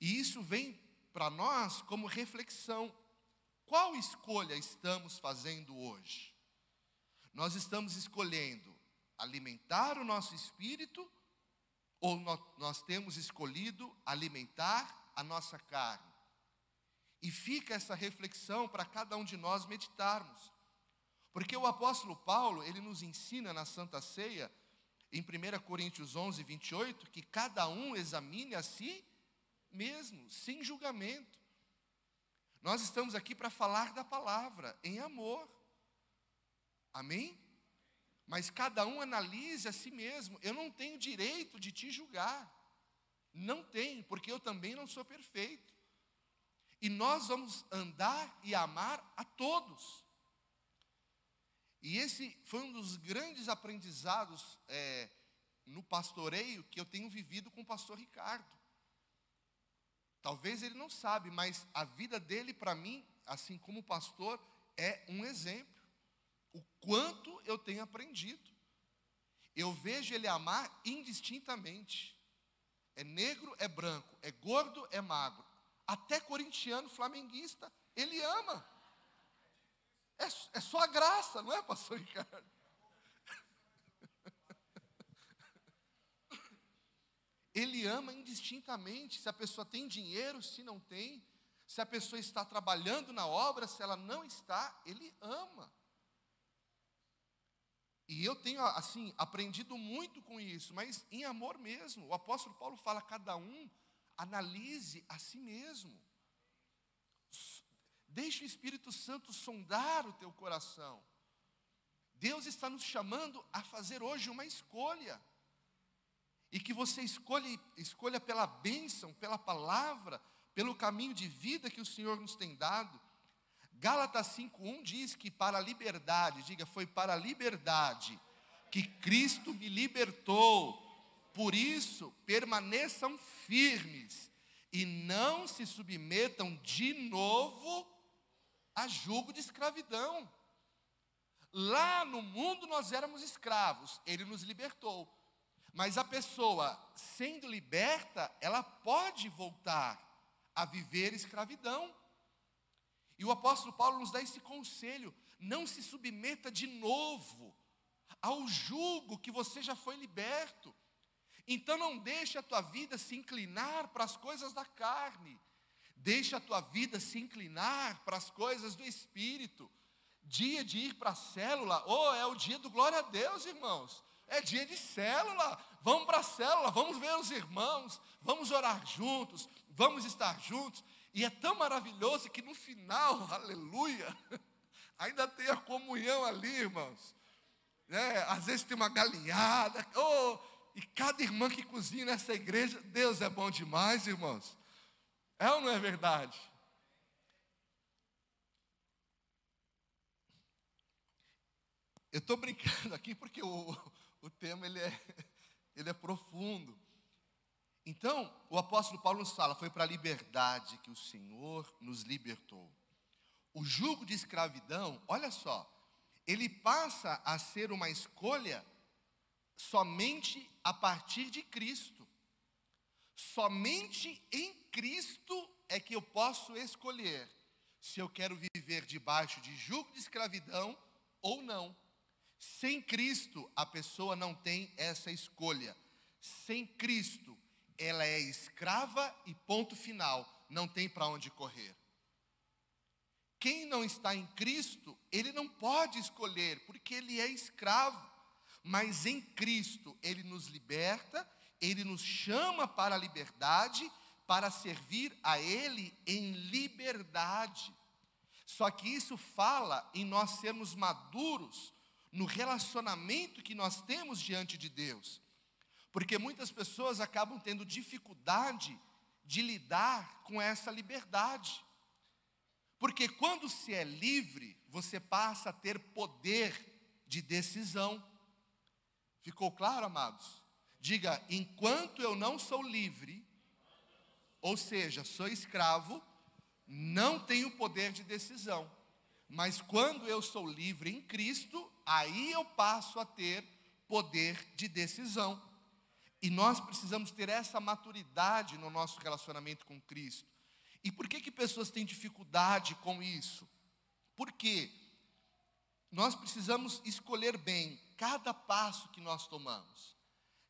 E isso vem para nós como reflexão. qual escolha estamos fazendo hoje? Nós estamos escolhendo alimentar o nosso espírito ou nós temos escolhido alimentar a nossa carne? E fica essa reflexão para cada um de nós meditarmos. Porque o apóstolo Paulo, ele nos ensina na Santa Ceia, em 1 Coríntios 11, 28, que cada um examine a si mesmo, sem julgamento. Nós estamos aqui para falar da palavra, em amor. Amém? Mas cada um analise a si mesmo. Eu não tenho direito de te julgar. Não tenho, porque eu também não sou perfeito. E nós vamos andar e amar a todos. E esse foi um dos grandes aprendizados no pastoreio que eu tenho vivido com o pastor Ricardo. Talvez ele não sabe, mas a vida dele para mim, assim como pastor, é um exemplo. O quanto eu tenho aprendido. Eu vejo ele amar indistintamente. É negro, é branco, é gordo, é magro. Até corintiano, flamenguista, ele ama. É só a graça, não é, pastor Ricardo? Ele ama indistintamente, se a pessoa tem dinheiro, se não tem, se a pessoa está trabalhando na obra, se ela não está, ele ama. E eu tenho, assim, aprendido muito com isso, mas em amor mesmo. O apóstolo Paulo fala, cada um analise a si mesmo. Deixe o Espírito Santo sondar o teu coração. Deus está nos chamando a fazer hoje uma escolha. E que você escolha pela bênção, pela palavra, pelo caminho de vida que o Senhor nos tem dado. Gálatas 5:1 diz que para a liberdade, diga, foi para a liberdade que Cristo me libertou. Por isso, permaneçam firmes e não se submetam de novo a jugo de escravidão. Lá no mundo nós éramos escravos, Ele nos libertou. Mas a pessoa, sendo liberta, ela pode voltar a viver escravidão. E o apóstolo Paulo nos dá esse conselho: não se submeta de novo ao jugo que você já foi liberto. Então não deixe a tua vida se inclinar para as coisas da carne. Deixe a tua vida se inclinar para as coisas do Espírito. Dia de ir para a célula, é o dia do glória a Deus, irmãos. É dia de célula, vamos para a célula, vamos ver os irmãos, vamos orar juntos, vamos estar juntos. E é tão maravilhoso que no final, aleluia, ainda tem a comunhão ali, irmãos. Às vezes tem uma galinhada, e cada irmã que cozinha nessa igreja, Deus é bom demais, irmãos. É ou não é verdade? Eu estou brincando aqui porque o tema ele é profundo. Então, o apóstolo Paulo nos fala, foi para a liberdade que o Senhor nos libertou. O jugo de escravidão, olha só, ele passa a ser uma escolha somente a partir de Cristo. Somente em Cristo é que eu posso escolher se eu quero viver debaixo de jugo de escravidão ou não. Sem Cristo, a pessoa não tem essa escolha. Sem Cristo, ela é escrava e ponto final, não tem para onde correr. Quem não está em Cristo, ele não pode escolher, porque ele é escravo. Mas em Cristo, ele nos liberta, ele nos chama para a liberdade, para servir a Ele em liberdade. Só que isso fala em nós sermos maduros no relacionamento que nós temos diante de Deus. Porque muitas pessoas acabam tendo dificuldade de lidar com essa liberdade. Porque quando se é livre, você passa a ter poder de decisão. Ficou claro, amados? Diga, enquanto eu não sou livre, ou seja, sou escravo, não tenho poder de decisão. Mas quando eu sou livre em Cristo, aí eu passo a ter poder de decisão. E nós precisamos ter essa maturidade no nosso relacionamento com Cristo. E por que pessoas têm dificuldade com isso? Por quê? Nós precisamos escolher bem cada passo que nós tomamos,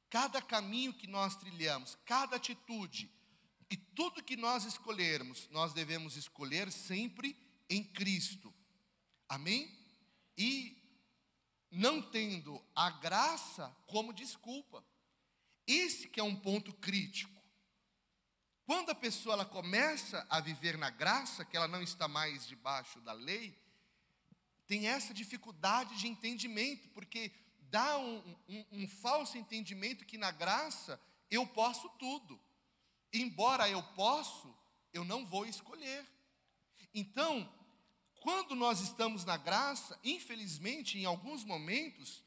cada caminho que nós trilhamos, cada atitude. E tudo que nós escolhermos, nós devemos escolher sempre em Cristo. Amém? E não tendo a graça como desculpa. Esse que é um ponto crítico. Quando a pessoa ela começa a viver na graça, que ela não está mais debaixo da lei, tem essa dificuldade de entendimento, porque dá um falso entendimento que na graça eu posso tudo. Embora eu posso, eu não vou escolher. Então, quando nós estamos na graça, infelizmente, em alguns momentos,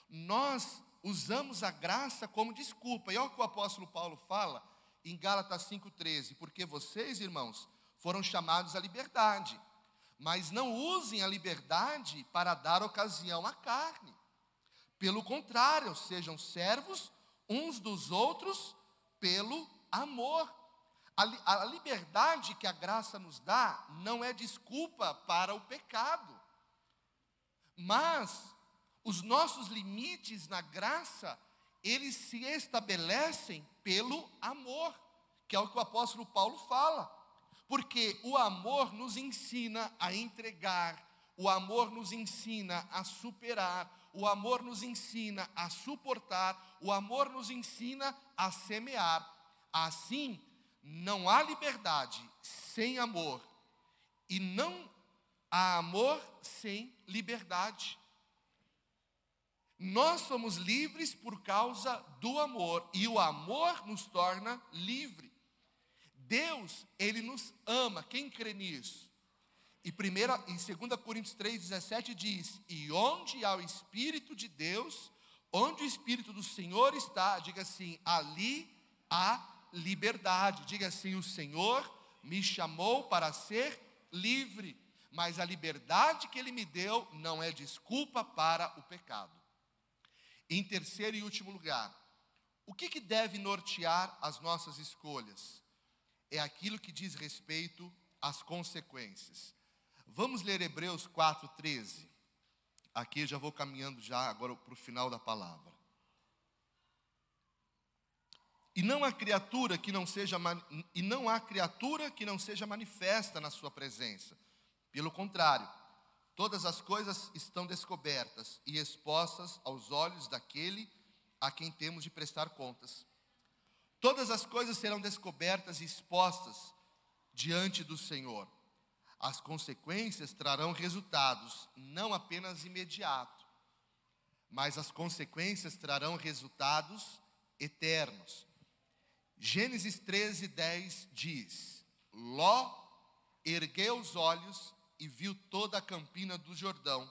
nós usamos a graça como desculpa. E olha o que o apóstolo Paulo fala em Gálatas 5,13. Porque vocês, irmãos, foram chamados à liberdade, mas não usem a liberdade para dar ocasião à carne. Pelo contrário, sejam servos uns dos outros pelo amor. A liberdade que a graça nos dá não é desculpa para o pecado, mas os nossos limites na graça, eles se estabelecem pelo amor, que é o que o apóstolo Paulo fala, porque o amor nos ensina a entregar, o amor nos ensina a superar, o amor nos ensina a suportar, o amor nos ensina a semear. Assim, não há liberdade sem amor, e não há amor sem liberdade. Nós somos livres por causa do amor, e o amor nos torna livre. Deus, Ele nos ama, quem crê nisso? E 2 Coríntios 3,17 diz: e onde há o Espírito de Deus, onde o Espírito do Senhor está, diga assim, ali há liberdade. Diga assim: o Senhor me chamou para ser livre, mas a liberdade que Ele me deu não é desculpa para o pecado. Em terceiro e último lugar, o que deve nortear as nossas escolhas? É aquilo que diz respeito às consequências. Vamos ler Hebreus 4,13. Aqui eu já vou caminhando já agora para o final da palavra. E não há criatura que não seja manifesta na sua presença. Pelo contrário, todas as coisas estão descobertas e expostas aos olhos daquele a quem temos de prestar contas. Todas as coisas serão descobertas e expostas diante do Senhor. As consequências trarão resultados, não apenas imediatos, mas as consequências trarão resultados eternos. Gênesis 13:10 diz: Ló ergueu os olhos e viu toda a campina do Jordão,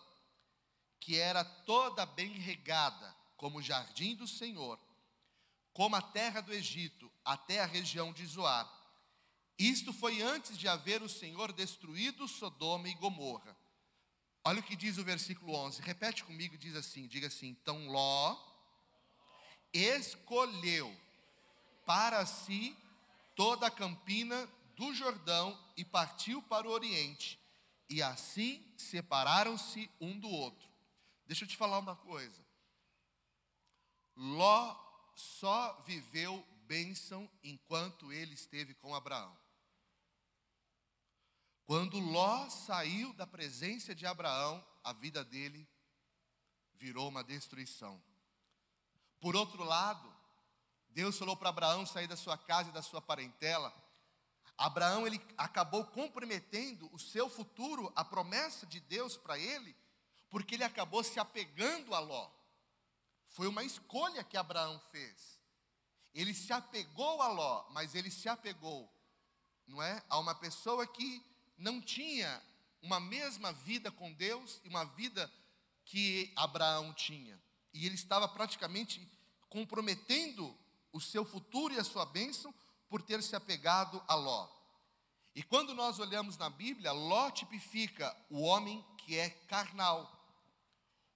que era toda bem regada, como o jardim do Senhor, como a terra do Egito, até a região de Zoar. Isto foi antes de haver o Senhor destruído Sodoma e Gomorra. Olha o que diz o versículo 11, repete comigo, diga assim: então Ló escolheu para si toda a campina do Jordão e partiu para o Oriente, e assim separaram-se um do outro. Deixa eu te falar uma coisa. Ló só viveu bênção enquanto ele esteve com Abraão. Quando Ló saiu da presença de Abraão, a vida dele virou uma destruição. Por outro lado, Deus falou para Abraão sair da sua casa e da sua parentela. Abraão, ele acabou comprometendo o seu futuro, a promessa de Deus para ele, porque ele acabou se apegando a Ló. Foi uma escolha que Abraão fez. Ele se apegou a Ló, mas ele se apegou, não é, a uma pessoa que não tinha uma mesma vida com Deus e uma vida que Abraão tinha. E ele estava praticamente comprometendo o seu futuro e a sua bênção por ter se apegado a Ló. E quando nós olhamos na Bíblia, Ló tipifica o homem que é carnal.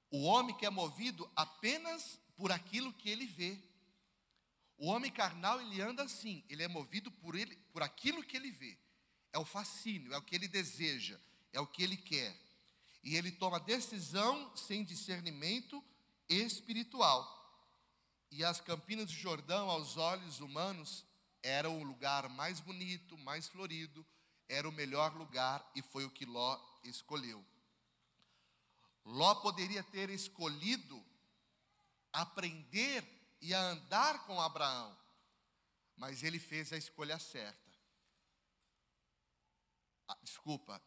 O homem que é movido apenas por aquilo que ele vê. O homem carnal, ele anda assim, ele é movido por aquilo que ele vê. É o fascínio, é o que ele deseja, é o que ele quer. E ele toma decisão sem discernimento espiritual. E as Campinas do Jordão, aos olhos humanos, era o lugar mais bonito, mais florido, era o melhor lugar, e foi o que Ló escolheu. Ló poderia ter escolhido aprender e a andar com Abraão, mas ele fez a escolha certa.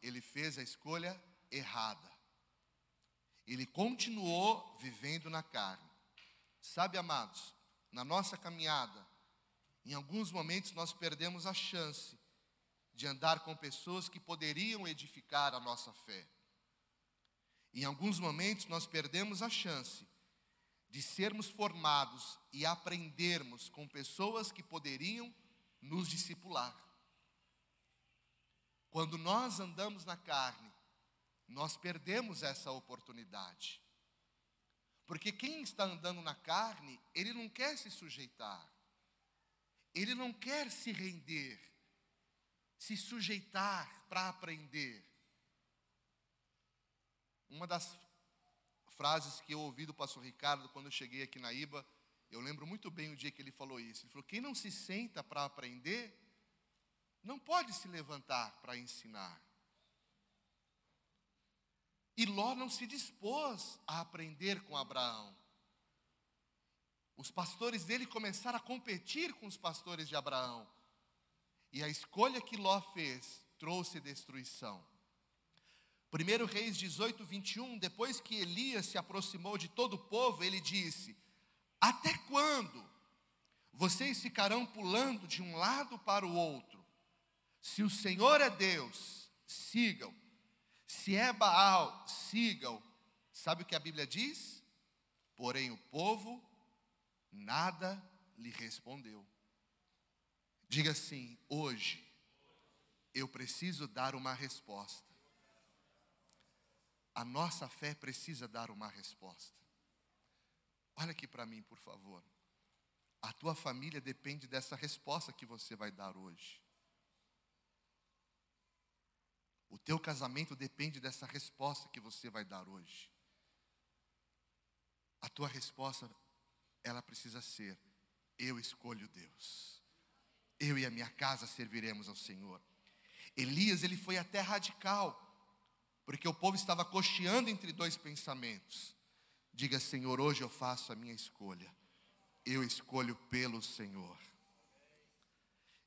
Ele fez a escolha errada. Ele continuou vivendo na carne. Sabe, amados, na nossa caminhada, em alguns momentos nós perdemos a chance de andar com pessoas que poderiam edificar a nossa fé. Em alguns momentos nós perdemos a chance de sermos formados e aprendermos com pessoas que poderiam nos discipular. Quando nós andamos na carne, nós perdemos essa oportunidade. Porque quem está andando na carne, ele não quer se sujeitar. Ele não quer se render, se sujeitar para aprender. Uma das frases que eu ouvi do pastor Ricardo quando eu cheguei aqui na IBA, eu lembro muito bem o dia que ele falou isso. Ele falou: quem não se senta para aprender, não pode se levantar para ensinar. E Ló não se dispôs a aprender com Abraão. Os pastores dele começaram a competir com os pastores de Abraão. E a escolha que Ló fez trouxe destruição. 1 Reis 18, 21, depois que Elias se aproximou de todo o povo, ele disse: até quando vocês ficarão pulando de um lado para o outro? Se o Senhor é Deus, sigam. Se é Baal, sigam. Sabe o que a Bíblia diz? Porém o povo nada lhe respondeu. Diga assim: hoje eu preciso dar uma resposta. A nossa fé precisa dar uma resposta. Olha aqui para mim, por favor. A tua família depende dessa resposta que você vai dar hoje. O teu casamento depende dessa resposta que você vai dar hoje. A tua resposta, ela precisa ser: eu escolho Deus. Eu e a minha casa serviremos ao Senhor. Elias, ele foi até radical, porque o povo estava cocheando entre dois pensamentos. Diga: Senhor, hoje eu faço a minha escolha. Eu escolho pelo Senhor.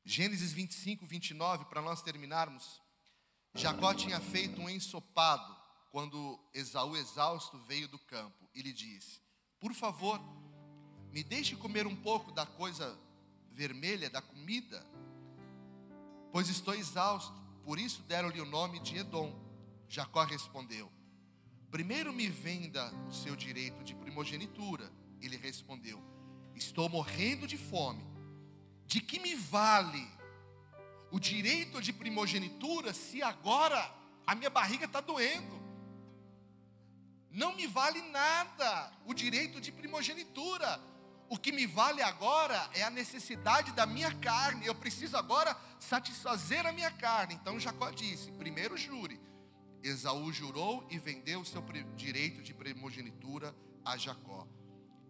Gênesis 25, 29, para nós terminarmos. Jacó tinha feito um ensopado quando Esaú, exausto, veio do campo e lhe disse: por favor, me deixe comer um pouco da coisa vermelha, da comida, pois estou exausto. Por isso deram-lhe o nome de Edom. Jacó respondeu: primeiro me venda o seu direito de primogenitura. Ele respondeu: estou morrendo de fome. De que me vale o direito de primogenitura se agora a minha barriga está doendo? Não me vale nada o direito de primogenitura. O que me vale agora é a necessidade da minha carne. Eu preciso agora satisfazer a minha carne. Então Jacó disse: primeiro jure. Esaú jurou e vendeu o seu direito de primogenitura a Jacó.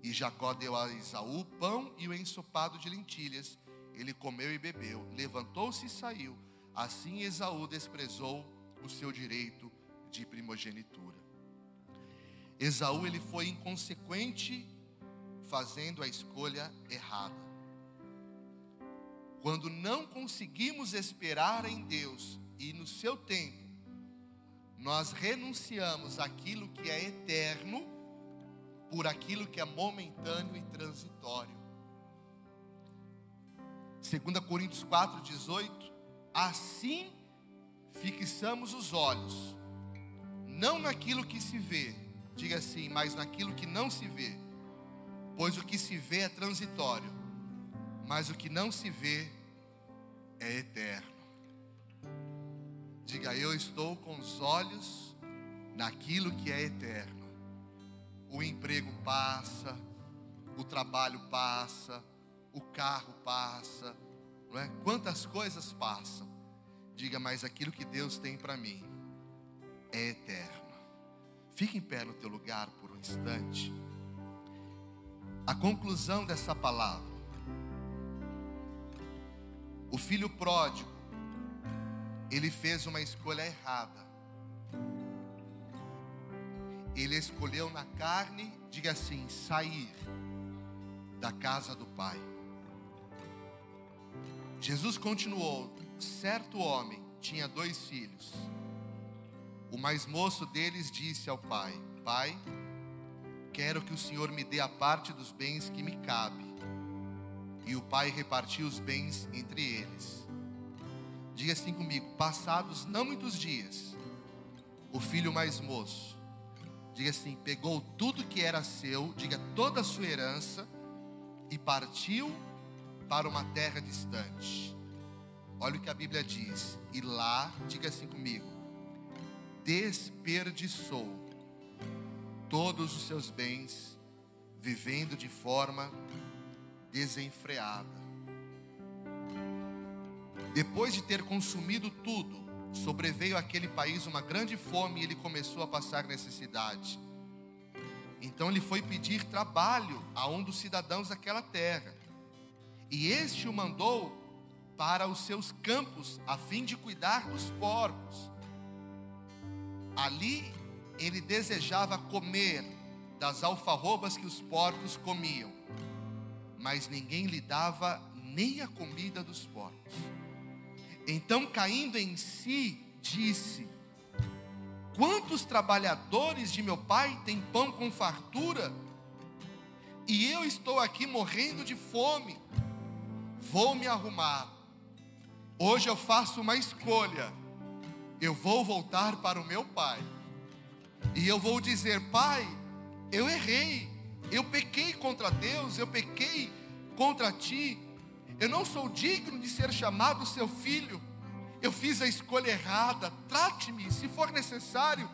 E Jacó deu a Esaú pão e o ensopado de lentilhas. Ele comeu e bebeu, levantou-se e saiu. Assim Esaú desprezou o seu direito de primogenitura. Esaú, ele foi inconsequente, fazendo a escolha errada. Quando não conseguimos esperar em Deus e no seu tempo, nós renunciamos àquilo que é eterno por aquilo que é momentâneo e transitório. 2 Coríntios 4, 18. Assim fixamos os olhos, não naquilo que se vê, diga assim, mas naquilo que não se vê. Pois o que se vê é transitório, mas o que não se vê é eterno. Diga: eu estou com os olhos naquilo que é eterno. O emprego passa, o trabalho passa, o carro passa, não é? Quantas coisas passam. Diga: mas aquilo que Deus tem para mim é eterno. Fique em pé no teu lugar por um instante. A conclusão dessa palavra: o filho pródigo, ele fez uma escolha errada. Ele escolheu na carne, diga assim, sair da casa do pai. Jesus continuou: certo homem tinha 2 filhos. O mais moço deles disse ao pai: pai, quero que o Senhor me dê a parte dos bens que me cabe. E o pai repartiu os bens entre eles. Diga assim comigo: passados não muitos dias, o filho mais moço, diga assim, pegou tudo que era seu, diga toda a sua herança, e partiu para uma terra distante. Olha o que a Bíblia diz. E lá, diga assim comigo, desperdiçou todos os seus bens, vivendo de forma desenfreada. Depois de ter consumido tudo, sobreveio àquele país uma grande fome e ele começou a passar necessidade. Então ele foi pedir trabalho a um dos cidadãos daquela terra. E este o mandou para os seus campos, a fim de cuidar dos porcos. Ali ele desejava comer das alfarrobas que os porcos comiam, mas ninguém lhe dava nem a comida dos porcos. Então, caindo em si, disse: quantos trabalhadores de meu pai têm pão com fartura, e eu estou aqui morrendo de fome. Vou me arrumar. Hoje eu faço uma escolha. Eu vou voltar para o meu pai, e eu vou dizer: pai, eu errei, eu pequei contra Deus, eu pequei contra ti. Eu não sou digno de ser chamado seu filho. Eu fiz a escolha errada. Trate-me, se for necessário,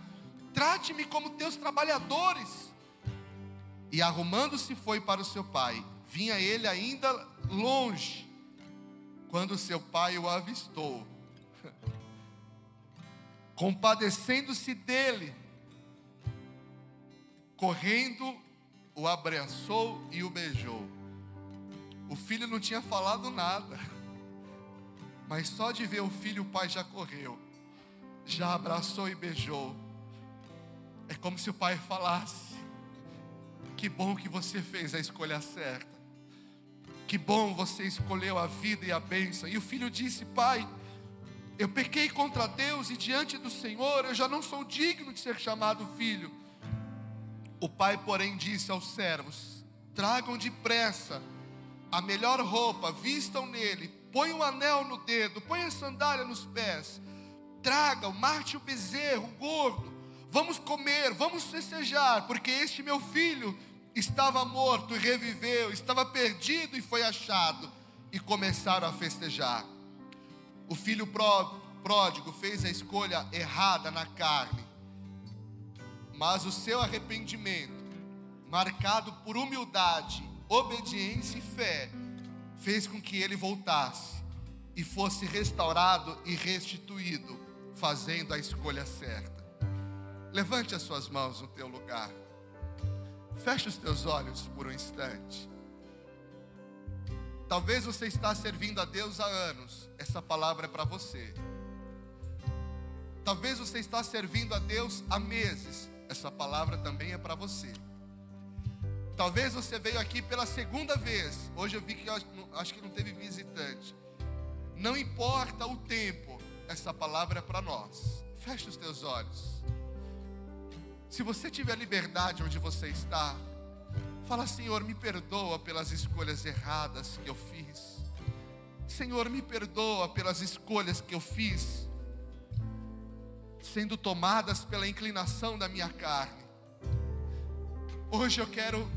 trate-me como teus trabalhadores. E arrumando-se foi para o seu pai. Vinha ele ainda longe, quando seu pai o avistou. Compadecendo-se dele, correndo, o abraçou e o beijou. O filho não tinha falado nada, mas só de ver o filho, o pai já correu, já abraçou e beijou. É como se o pai falasse: que bom que você fez a escolha certa, que bom você escolheu a vida e a bênção. E o filho disse: pai, eu pequei contra Deus e diante do Senhor eu já não sou digno de ser chamado filho. O pai, porém, disse aos servos: tragam depressa a melhor roupa, vistam nele, põe um anel no dedo, põe a sandália nos pés, tragam, mate o bezerro, o gordo, vamos comer, vamos festejar, porque este meu filho estava morto e reviveu, estava perdido e foi achado. E começaram a festejar. O filho pródigo fez a escolha errada na carne, mas o seu arrependimento, marcado por humildade, obediência e fé, fez com que ele voltasse e fosse restaurado e restituído, fazendo a escolha certa. Levante as suas mãos no teu lugar. Feche os teus olhos por um instante. Talvez você está servindo a Deus há anos. Essa palavra é para você. Talvez você está servindo a Deus há meses. Essa palavra também é para você. Talvez você veio aqui pela segunda vez. Hoje eu vi que acho que não teve visitante. Não importa o tempo, essa palavra é para nós. Feche os teus olhos. Se você tiver liberdade onde você está, fala: Senhor, me perdoa pelas escolhas erradas que eu fiz. Senhor, me perdoa pelas escolhas que eu fiz, sendo tomadas pela inclinação da minha carne. Hoje eu quero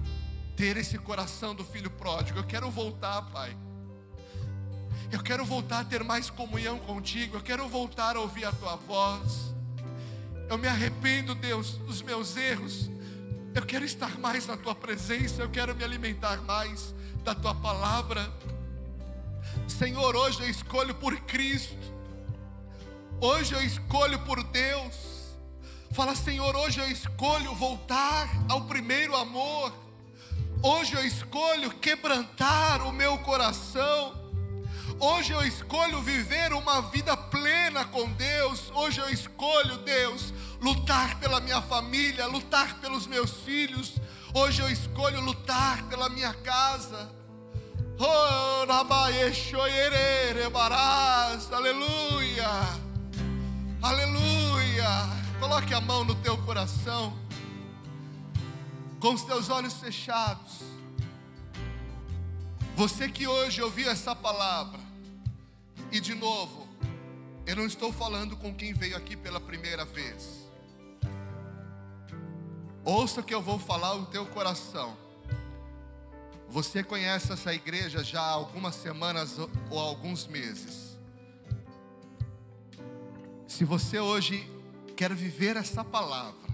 ter esse coração do filho pródigo. Eu quero voltar, Pai. Eu quero voltar a ter mais comunhão contigo. Eu quero voltar a ouvir a tua voz. Eu me arrependo, Deus, dos meus erros. Eu quero estar mais na tua presença. Eu quero me alimentar mais da tua palavra. Senhor, hoje eu escolho por Cristo. Hoje eu escolho por Deus. Fala: Senhor, hoje eu escolho voltar ao primeiro amor. Hoje eu escolho quebrantar o meu coração. Hoje eu escolho viver uma vida plena com Deus. Hoje eu escolho, Deus, lutar pela minha família, lutar pelos meus filhos. Hoje eu escolho lutar pela minha casa. Oh, aleluia, aleluia. Coloque a mão no teu coração, com os teus olhos fechados. Você que hoje ouviu essa palavra, e de novo, eu não estou falando com quem veio aqui pela primeira vez. Ouça o que eu vou falar no teu coração. Você conhece essa igreja já há algumas semanas ou alguns meses. Se você hoje quer viver essa palavra,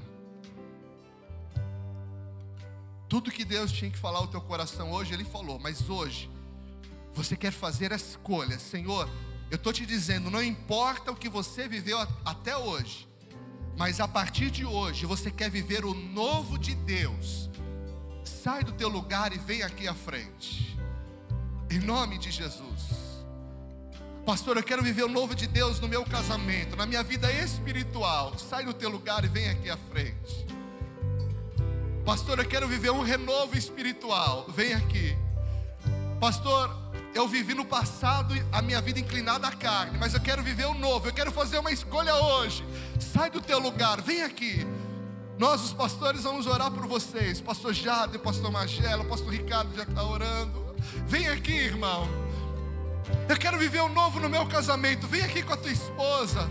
tudo que Deus tinha que falar ao teu coração hoje, Ele falou. Mas hoje, você quer fazer a escolha. Senhor, eu estou te dizendo, não importa o que você viveu até hoje, mas a partir de hoje, você quer viver o novo de Deus. Sai do teu lugar e vem aqui à frente, em nome de Jesus. Pastor, eu quero viver o novo de Deus no meu casamento, na minha vida espiritual. Sai do teu lugar e vem aqui à frente. Pastor, eu quero viver um renovo espiritual. Vem aqui. Pastor, eu vivi no passado a minha vida inclinada à carne, mas eu quero viver o novo. Eu quero fazer uma escolha hoje. Sai do teu lugar, vem aqui. Nós, os pastores, vamos orar por vocês. Pastor Jade, Pastor Magela, Pastor Ricardo já está orando. Vem aqui, irmão. Eu quero viver o novo no meu casamento. Vem aqui com a tua esposa.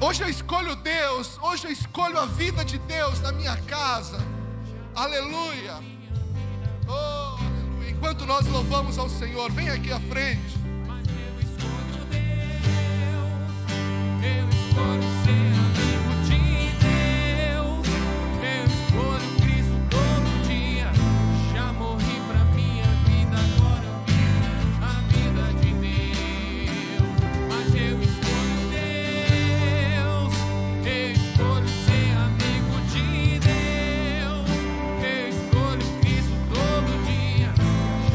Hoje eu escolho Deus. Hoje eu escolho a vida de Deus na minha casa. Aleluia. Oh, aleluia. Enquanto nós louvamos ao Senhor, vem aqui à frente. Mas eu escolho Deus. Eu escolho ser amigo de Deus. Eu escolho Cristo todo dia. Já morri pra minha vida, agora eu vivo a vida de Deus. Mas eu escolho Deus. Eu escolho ser amigo de Deus. Eu escolho Cristo todo dia.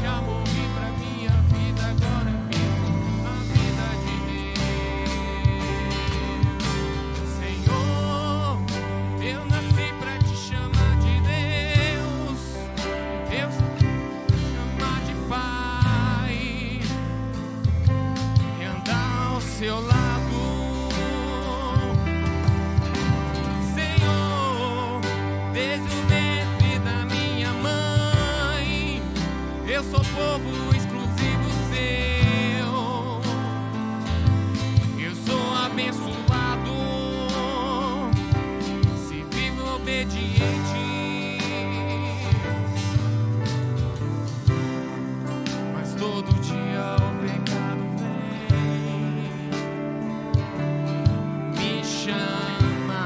Já morri pra minha vida, agora eu vivo a vida de Deus. Senhor, eu nasci pra te chamar de Deus. Eu te chamar de Pai e andar ao seu lado. Senhor, desde o ventre da minha mãe, eu sou povo exclusivo seu. Eu sou abençoado se vivo obediente. Mas todo dia o pecado vem, me chama.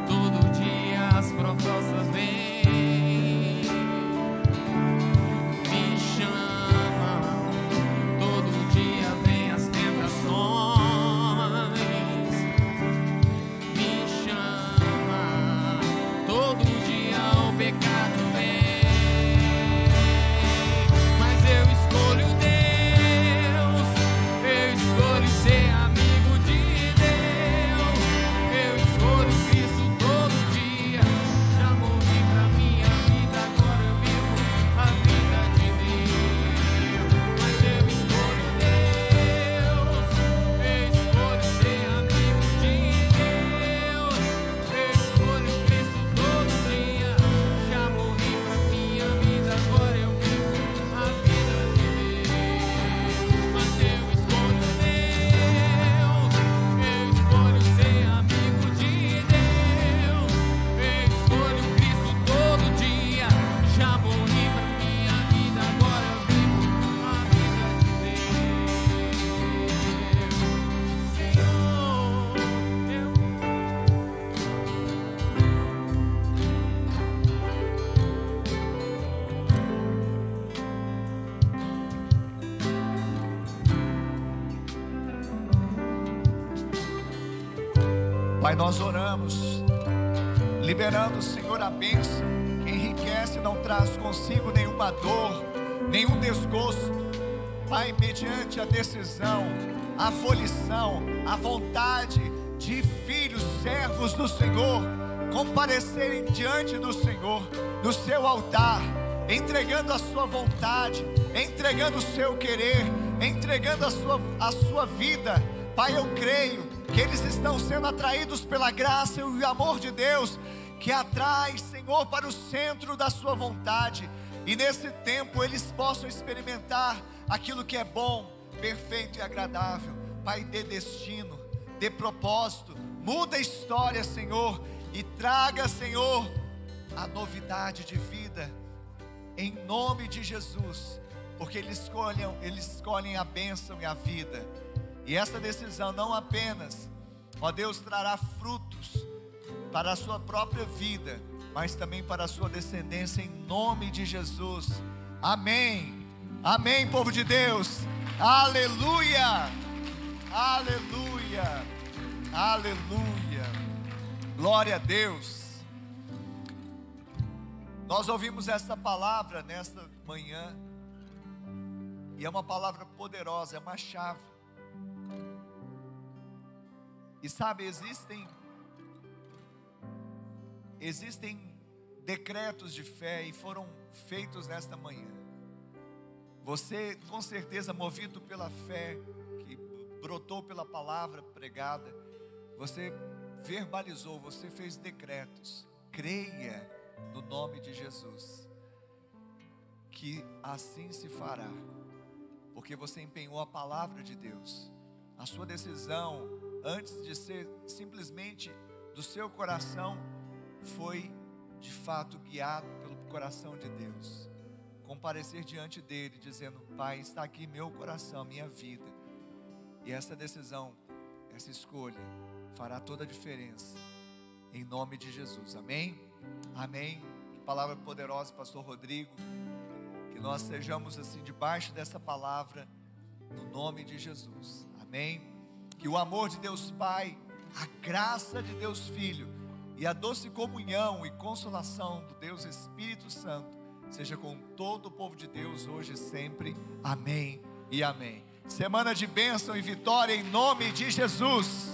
Todo dia as propostas vêm, me chama. Todo dia vem as tentações, me chama. Todo dia o pecado vem. Mas eu escolho Deus. Eu escolho ser amigo de Deus. Eu escolho Cristo todo dia. Já morri pra minha vida, agora eu vivo a vida de Deus. Mas eu escolho Deus. Eu escolho ser amigo de Deus. Eu escolho Cristo todo dia. Já morri pra minha vida, agora eu vivo a vida de Deus. Mas eu escolho Deus. Eu escolho ser amigo de Deus. Eu escolho Cristo todo dia. Já morri pra minha vida, agora eu vivo a vida de Deus. Senhor, Pai, nós oramos liberando, Senhor, a bênção que enriquece e não traz consigo nenhuma dor, nenhum desgosto. Pai, mediante a decisão, a volição, a vontade de filhos, servos do Senhor, comparecerem diante do Senhor, no seu altar, entregando a sua vontade, entregando o seu querer, entregando a sua vida. Pai, eu creio que eles estão sendo atraídos pela graça e o amor de Deus, que atrai, Senhor, para o centro da sua vontade, e nesse tempo eles possam experimentar aquilo que é bom, perfeito e agradável. Pai, dê destino, dê propósito, muda a história, Senhor, e traga, Senhor, a novidade de vida, em nome de Jesus, porque eles escolhem a bênção e a vida. E essa decisão não apenas, ó Deus, trará frutos para a sua própria vida, mas também para a sua descendência, em nome de Jesus. Amém, amém, povo de Deus, aleluia, aleluia, aleluia, glória a Deus. Nós ouvimos essa palavra nesta manhã, e é uma palavra poderosa, é uma chave. E sabe, existem decretos de fé e foram feitos nesta manhã. Você, com certeza, movido pela fé que brotou pela palavra pregada, você verbalizou, você fez decretos. Creia no nome de Jesus, que assim se fará, porque você empenhou a palavra de Deus. A sua decisão, antes de ser simplesmente do seu coração, foi de fato guiado pelo coração de Deus. Comparecer diante dele, dizendo: Pai, está aqui meu coração, minha vida. E essa decisão, essa escolha, fará toda a diferença, em nome de Jesus, amém? Amém. Que palavra poderosa, pastor Rodrigo. Que nós sejamos assim debaixo dessa palavra, no nome de Jesus, amém. Que o amor de Deus Pai, a graça de Deus Filho e a doce comunhão e consolação do Deus Espírito Santo seja com todo o povo de Deus hoje e sempre, amém e amém. Semana de bênção e vitória em nome de Jesus.